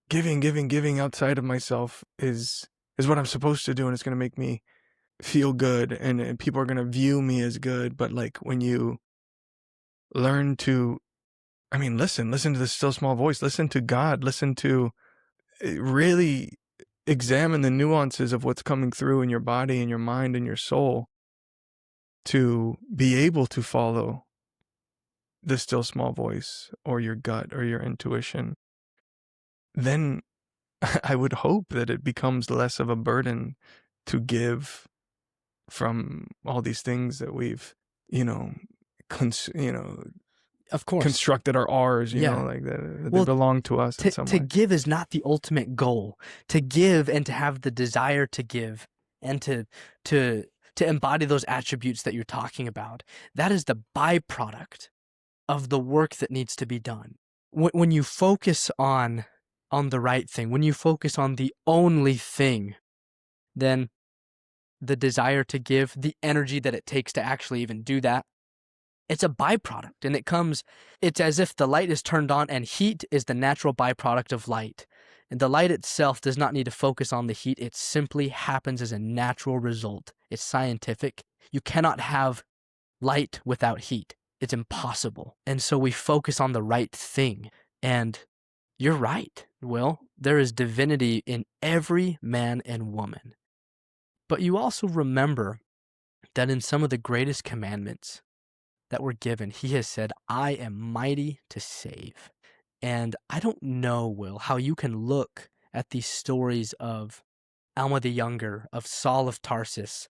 E: giving outside of myself is what I'm supposed to do, and it's going to make me feel good, and people are going to view me as good. But like, when you learn to, I mean, listen to the still small voice, listen to God, listen to, really examine the nuances of what's coming through in your body and your mind and your soul, to be able to follow the still small voice or your gut or your intuition, then I would hope that it becomes less of a burden to give from all these things that we've,
A: Of course.
E: constructed are ours,
A: Yeah.
E: like that
A: Well,
E: they belong to us in some
A: to
E: way.
A: give is not the ultimate goal. To give and to have the desire to give, and to embody those attributes that you're talking about, that is the byproduct of the work that needs to be done. When you focus on the right thing, when you focus on the only thing, then the desire to give, the energy that it takes to actually even do that, it's a byproduct, and it's as if the light is turned on, and heat is the natural byproduct of light. And the light itself does not need to focus on the heat. It simply happens as a natural result. It's scientific. You cannot have light without heat. It's impossible. And so we focus on the right thing. And you're right, Will. There is divinity in every man and woman. But you also remember that in some of the greatest commandments that were given, he has said, I am mighty to save. And I don't know, Will, how you can look at these stories of Alma the Younger, of Saul of Tarsus,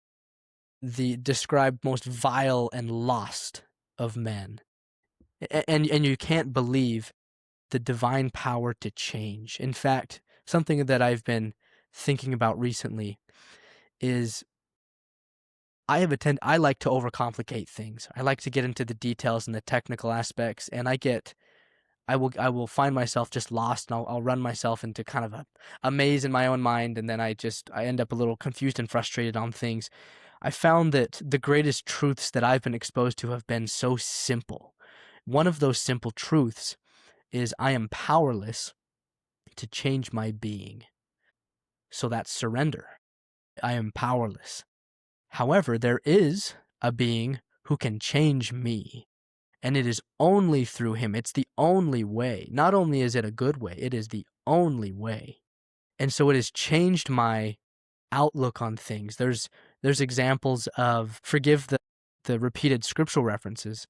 A: the described most vile and lost of men, and you can't believe the divine power to change. In fact, something that I've been thinking about recently is I like to overcomplicate things. I like to get into the details and the technical aspects, and I will find myself just lost, and I'll run myself into kind of a maze in my own mind, and then I end up a little confused and frustrated on things. I found that the greatest truths that I've been exposed to have been so simple. One of those simple truths is I am powerless to change my being. So that's surrender. I am powerless. However, there is a being who can change me. And it is only through him. It's the only way. Not only is it a good way, it is the only way. And so it has changed my outlook on things. There's examples of, forgive the repeated scriptural references.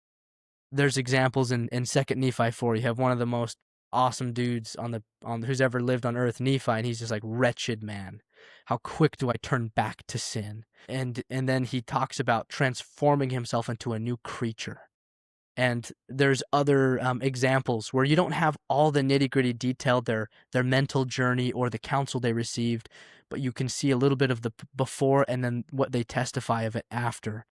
A: There's examples in 2 Nephi 4. You have one of the most awesome dudes on who's ever lived on earth, Nephi, and he's just like, wretched man. How quick do I turn back to sin? And then he talks about transforming himself into a new creature. And there's other examples where you don't have all the nitty-gritty detail, their mental journey or the counsel they received, but you can see a little bit of the before and then what they testify of it after.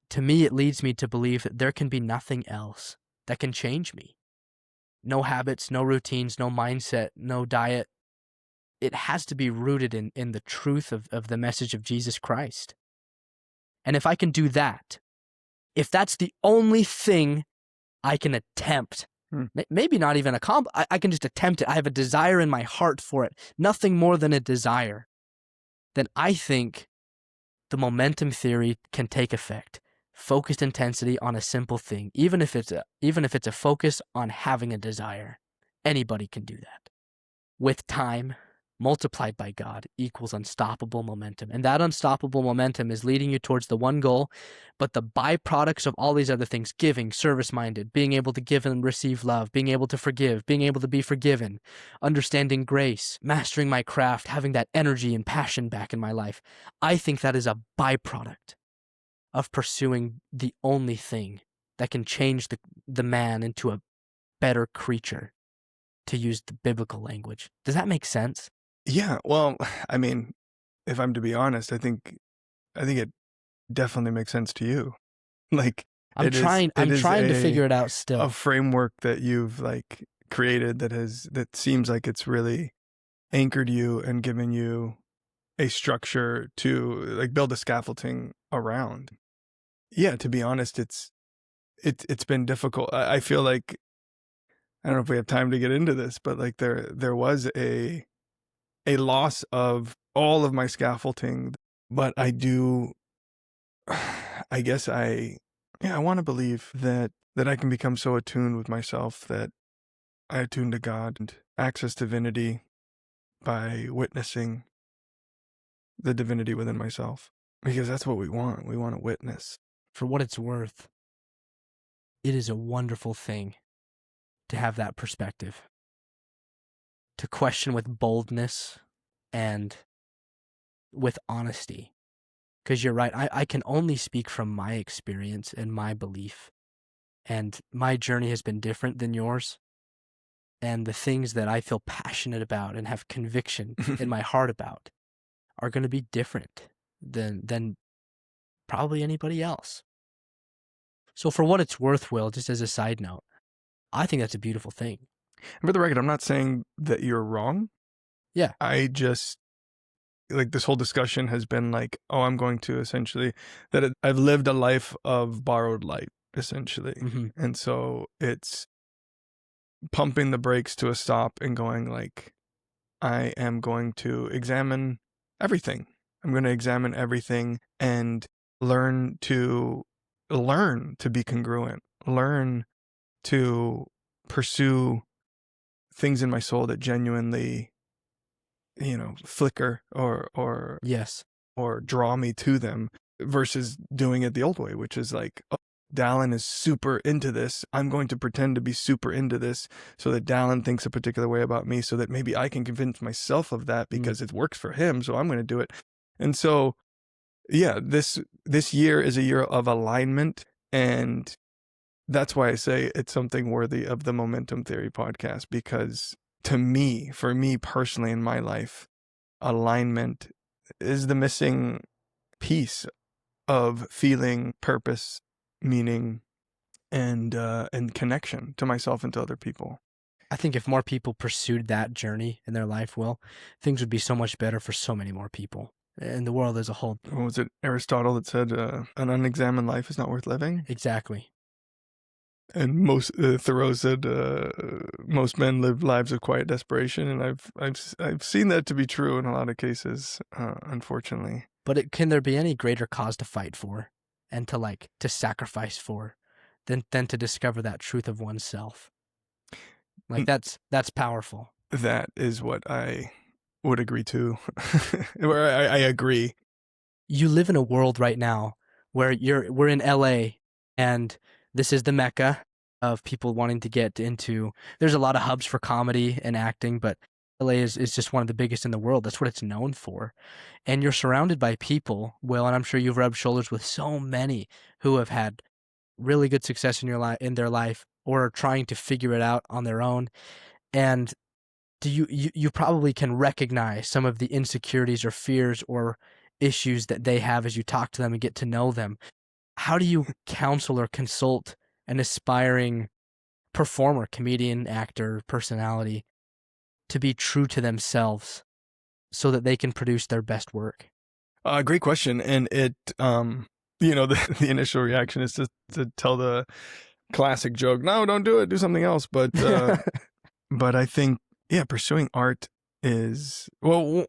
A: To me, it leads me to believe that there can be nothing else that can change me. No habits, no routines, no mindset, no diet. It has to be rooted in the truth of the message of Jesus Christ. And if I can do that, if that's the only thing I can attempt, maybe not even accomplish, I can just attempt it. I have a desire in my heart for it, nothing more than a desire. Then I think the momentum theory can take effect. Focused intensity on a simple thing, even if it's a focus on having a desire. Anybody can do that. With time, multiplied by God, equals unstoppable momentum. And that unstoppable momentum is leading you towards the one goal, but the byproducts of all these other things, giving, service-minded, being able to give and receive love, being able to forgive, being able to be forgiven, understanding grace, mastering my craft, having that energy and passion back in my life. I think that is a byproduct of pursuing the only thing that can change the man into a better creature, to use the biblical language. Does that make sense?
E: Yeah, well, I mean, if I'm to be honest, I think it definitely makes sense to you. Like,
A: I'm trying to figure it out still.
E: A framework that you've like created that seems like it's really anchored you and given you a structure to like build a scaffolding around. Yeah, to be honest, it's been difficult. I feel like, I don't know if we have time to get into this, but like there was a loss of all of my scaffolding, but I guess I want to believe that I can become so attuned with myself that I attune to God and access divinity by witnessing the divinity within myself, because that's what we want. We want to witness.
A: For what it's worth, it is a wonderful thing to have that perspective, to question with boldness and with honesty. Because you're right, I can only speak from my experience and my belief. And my journey has been different than yours. And the things that I feel passionate about and have conviction in my heart about are going to be different than probably anybody else. So for what it's worth, Will, just as a side note, I think that's a beautiful thing.
E: And for the record, I'm not saying that you're wrong.
A: Yeah.
E: I just, like, this whole discussion has been like, oh, I'm going to essentially, that I've lived a life of borrowed light, essentially.
A: Mm-hmm.
E: And so it's pumping the brakes to a stop and going like, I am going to examine everything. I'm going to examine everything and learn to be congruent, learn to pursue things in my soul that genuinely, flicker or
A: Yes.
E: or draw me to them, versus doing it the old way, which is like, oh, Dallin is super into this. I'm going to pretend to be super into this so that Dallin thinks a particular way about me, so that maybe I can convince myself of that because it works for him. So I'm going to do it. And so, yeah, this year is a year of alignment. And that's why I say it's something worthy of the Momentum Theory podcast, because for me personally in my life, alignment is the missing piece of feeling purpose, meaning, and connection to myself and to other people.
A: I think if more people pursued that journey in their life, Will, things would be so much better for so many more people and the world as a whole.
E: What was it, Aristotle that said, an unexamined life is not worth living?
A: Exactly.
E: And Thoreau said, most men live lives of quiet desperation, and I've seen that to be true in a lot of cases, unfortunately.
A: But can there be any greater cause to fight for and to sacrifice for than to discover that truth of oneself. Like that's powerful.
E: That is what I would agree to. Where I agree.
A: You live in a world right now where we're in LA, and this is the mecca of people wanting to get into. There's a lot of hubs for comedy and acting, but LA is just one of the biggest in the world. That's what it's known for. And you're surrounded by people, Will, and I'm sure you've rubbed shoulders with so many who have had really good success in their life, or are trying to figure it out on their own. And you probably can recognize some of the insecurities or fears or issues that they have as you talk to them and get to know them. How do you counsel or consult an aspiring performer, comedian, actor, personality to be true to themselves so that they can produce their best work?
E: Great question. And it, the initial reaction is to tell the classic joke, no, don't do it, do something else. But, but I think, pursuing art is, well,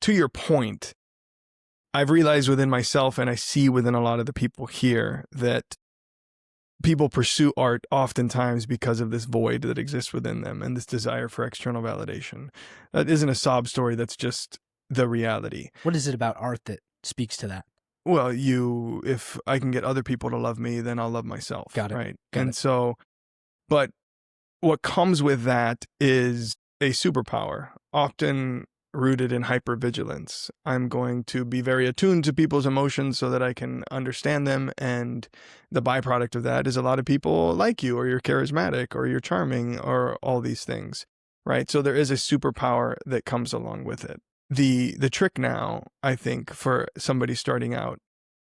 E: to your point, I've realized within myself, and I see within a lot of the people here, that people pursue art oftentimes because of this void that exists within them and this desire for external validation. That isn't a sob story. That's just the reality.
A: What is it about art that speaks to that?
E: Well, if I can get other people to love me, then I'll love myself.
A: Got it.
E: Right.
A: Got
E: and
A: it.
E: so, but what comes with that is a superpower, often rooted in hypervigilance. I'm going to be very attuned to people's emotions so that I can understand them. And the byproduct of that is a lot of people like you, or you're charismatic, or you're charming, or all these things, right? So there is a superpower that comes along with it. The trick now, I think, for somebody starting out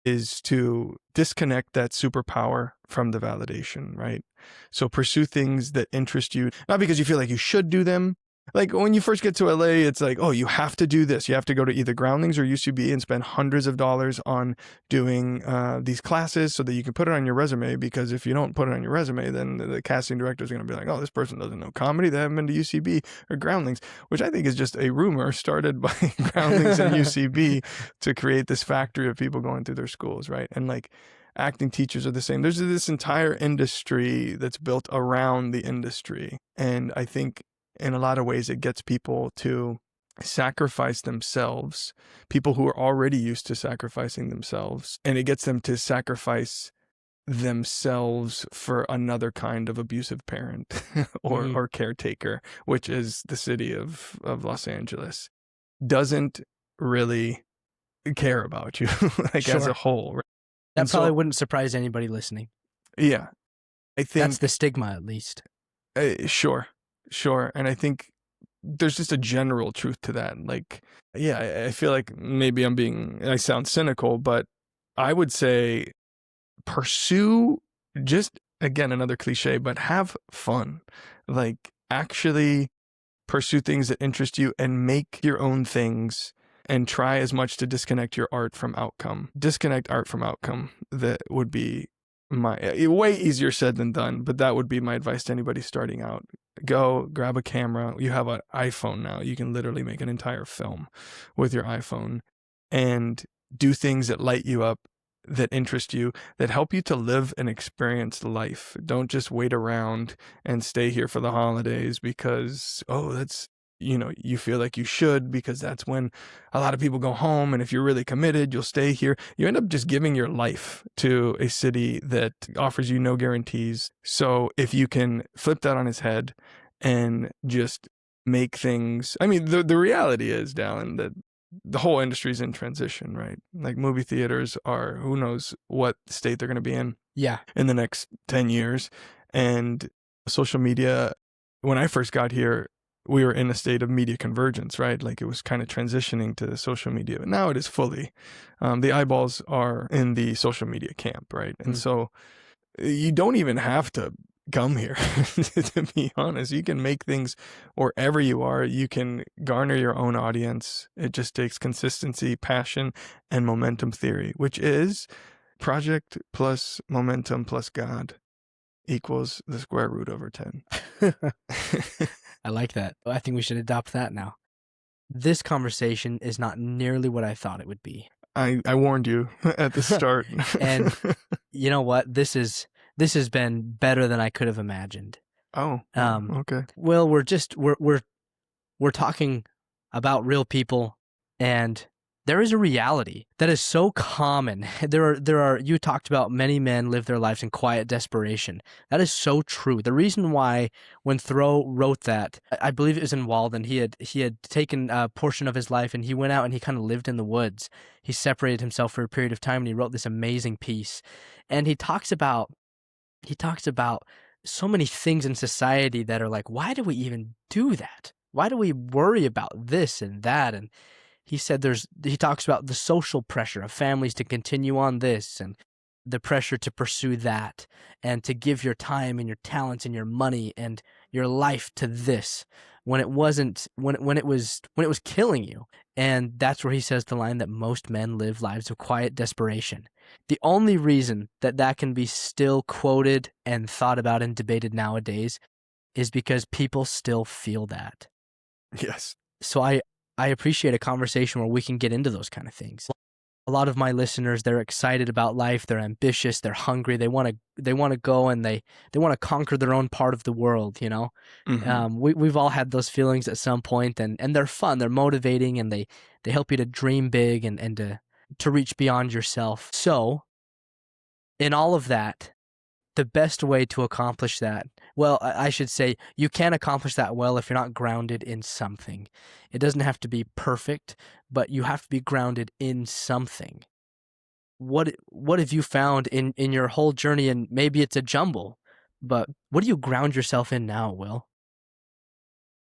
E: is to disconnect that superpower from the validation, right? So pursue things that interest you, not because you feel like you should do them. Like when you first get to LA, it's like, oh, you have to do this. You have to go to either Groundlings or UCB and spend hundreds of dollars on doing these classes so that you can put it on your resume. Because if you don't put it on your resume, then the casting director is going to be like, oh, this person doesn't know comedy. They haven't been to UCB or Groundlings, which I think is just a rumor started by Groundlings and UCB to create this factory of people going through their schools, right? And like acting teachers are the same. There's this entire industry that's built around the industry. And I think in a lot of ways, it gets people to sacrifice themselves, people who are already used to sacrificing themselves, and it gets them to sacrifice themselves for another kind of abusive parent or caretaker, which is the city of Los Angeles, doesn't really care about you like as a whole. Right?
A: That probably wouldn't surprise anybody listening.
E: Yeah. I think
A: that's the stigma, at least.
E: Sure. And I think there's just a general truth to that. Like, I feel like maybe I sound cynical, but I would say pursue, just again, another cliche, but have fun. Like actually pursue things that interest you and make your own things and try as much to disconnect your art from outcome. Disconnect art from outcome. That would be way easier said than done, but that would be my advice to anybody starting out. Go grab a camera. You have an iPhone now. You can literally make an entire film with your iPhone and do things that light you up, that interest you, that help you to live an experienced life. Don't just wait around and stay here for the holidays because, that's, you feel like you should, because that's when a lot of people go home. And if you're really committed, you'll stay here. You end up just giving your life to a city that offers you no guarantees. So if you can flip that on its head and just make things, I mean, the reality is, Dallin, that the whole industry is in transition, right? Like movie theaters are, who knows what state they're going to be in in the next 10 years. And social media, when I first got here, we were in a state of media convergence, right? Like it was kind of transitioning to social media. But now it is fully. The eyeballs are in the social media camp, right? And so you don't even have to come here, to be honest. You can make things wherever you are. You can garner your own audience. It just takes consistency, passion, and momentum theory, which is project plus momentum plus God equals the square root over 10.
A: I like that. I think we should adopt that now. This conversation is not nearly what I thought it would be.
E: I warned you at the start.
A: And you know what? This is This has been better than I could have imagined.
E: Oh, okay.
A: Will, we're talking about real people, and there is a reality that is so common. There are you talked about many men live their lives in quiet desperation. That is so true. The reason why when Thoreau wrote that, I believe it was in Walden, he had taken a portion of his life and he went out and he kind of lived in the woods. He separated himself for a period of time and he wrote this amazing piece. And he talks about so many things in society that are like, why do we even do that? Why do we worry about this and that? And he said he talks about the social pressure of families to continue on this and the pressure to pursue that and to give your time and your talents and your money and your life to this when it wasn't, when it was killing you. And that's where he says the line that most men live lives of quiet desperation. The only reason that can be still quoted and thought about and debated nowadays is because people still feel that.
E: Yes.
A: So I appreciate a conversation where we can get into those kind of things. A lot of my listeners, they're excited about life, they're ambitious, they're hungry, they want to go and they want to conquer their own part of the world, you know.
E: Mm-hmm.
A: We've all had those feelings at some point, and they're fun, they're motivating, and they help you to dream big and to reach beyond yourself. So in all of that, the best way to accomplish that, well, I should say, you can accomplish that well if you're not grounded in something. It doesn't have to be perfect, but you have to be grounded in something. What have you found in your whole journey? And maybe it's a jumble, but what do you ground yourself in now, Will?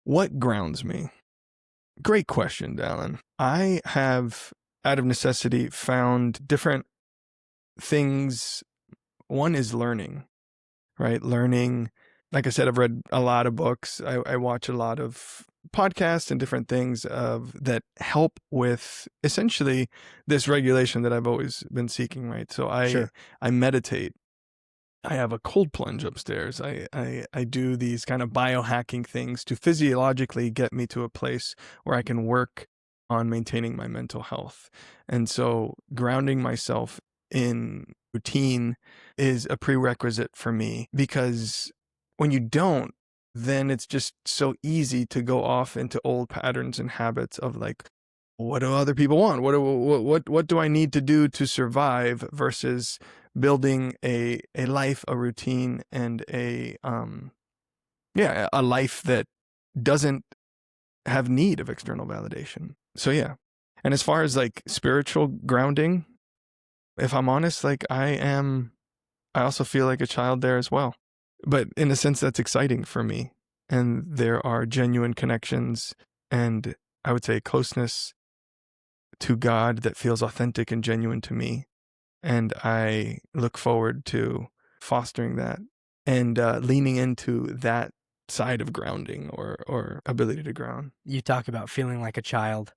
E: What grounds me? Great question, Dallin. I have, out of necessity, found different things. One is learning, right? Learning, like I said, I've read a lot of books. I watch a lot of podcasts and different things that help with essentially this regulation that I've always been seeking, right? So I meditate. I have a cold plunge upstairs. I do these kind of biohacking things to physiologically get me to a place where I can work on maintaining my mental health. And so grounding myself in routine is a prerequisite for me, because when you don't, then it's just so easy to go off into old patterns and habits of like, what do other people want? What do I need to do to survive, versus building a life, a routine, and a life that doesn't have need of external validation. So yeah. And as far as like spiritual grounding, if I'm honest, like I also feel like a child there as well. But in a sense, that's exciting for me. And there are genuine connections and I would say closeness to God that feels authentic and genuine to me. And I look forward to fostering that and leaning into that side of grounding or ability to ground.
A: You talk about feeling like a child,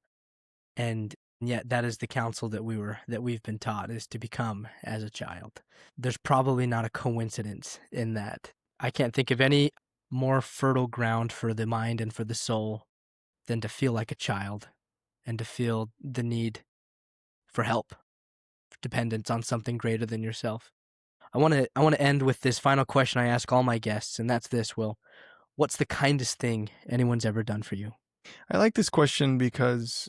A: and yet that is the counsel that we've been taught, is to become as a child. There's probably not a coincidence in that. I can't think of any more fertile ground for the mind and for the soul than to feel like a child and to feel the need for help, dependence on something greater than yourself. I want to end with this final question I ask all my guests, and that's this, Will. What's the kindest thing anyone's ever done for you?
E: I like this question because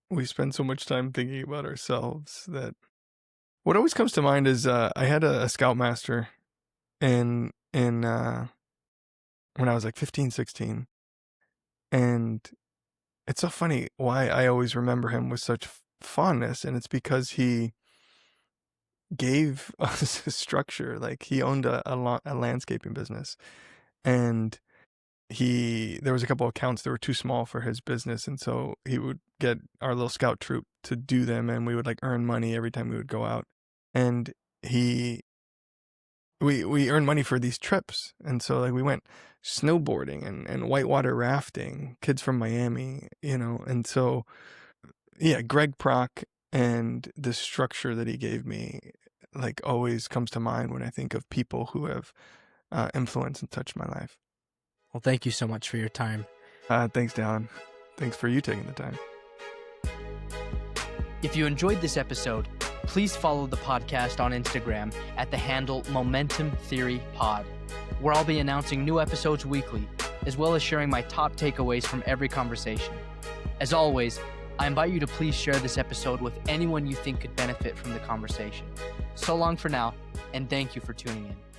E: we spend so much time thinking about ourselves that what always comes to mind is I had a scoutmaster in when I was like 15, 16. And it's so funny why I always remember him with such fondness. And it's because he gave us a structure. Like he owned a landscaping business, and there was a couple of accounts that were too small for his business. And so he would get our little scout troop to do them. And we would like earn money every time we would go out. And we earned money for these trips. And so like we went snowboarding and whitewater rafting, kids from Miami, you know. And so, yeah, Greg Prock and the structure that he gave me like always comes to mind when I think of people who have influenced and touched my life.
A: Well, thank you so much for your time.
E: Thanks, Dallin. Thanks for you taking the time.
A: If you enjoyed this episode, please follow the podcast on Instagram at the handle Momentum Theory Pod, where I'll be announcing new episodes weekly, as well as sharing my top takeaways from every conversation. As always, I invite you to please share this episode with anyone you think could benefit from the conversation. So long for now, and thank you for tuning in.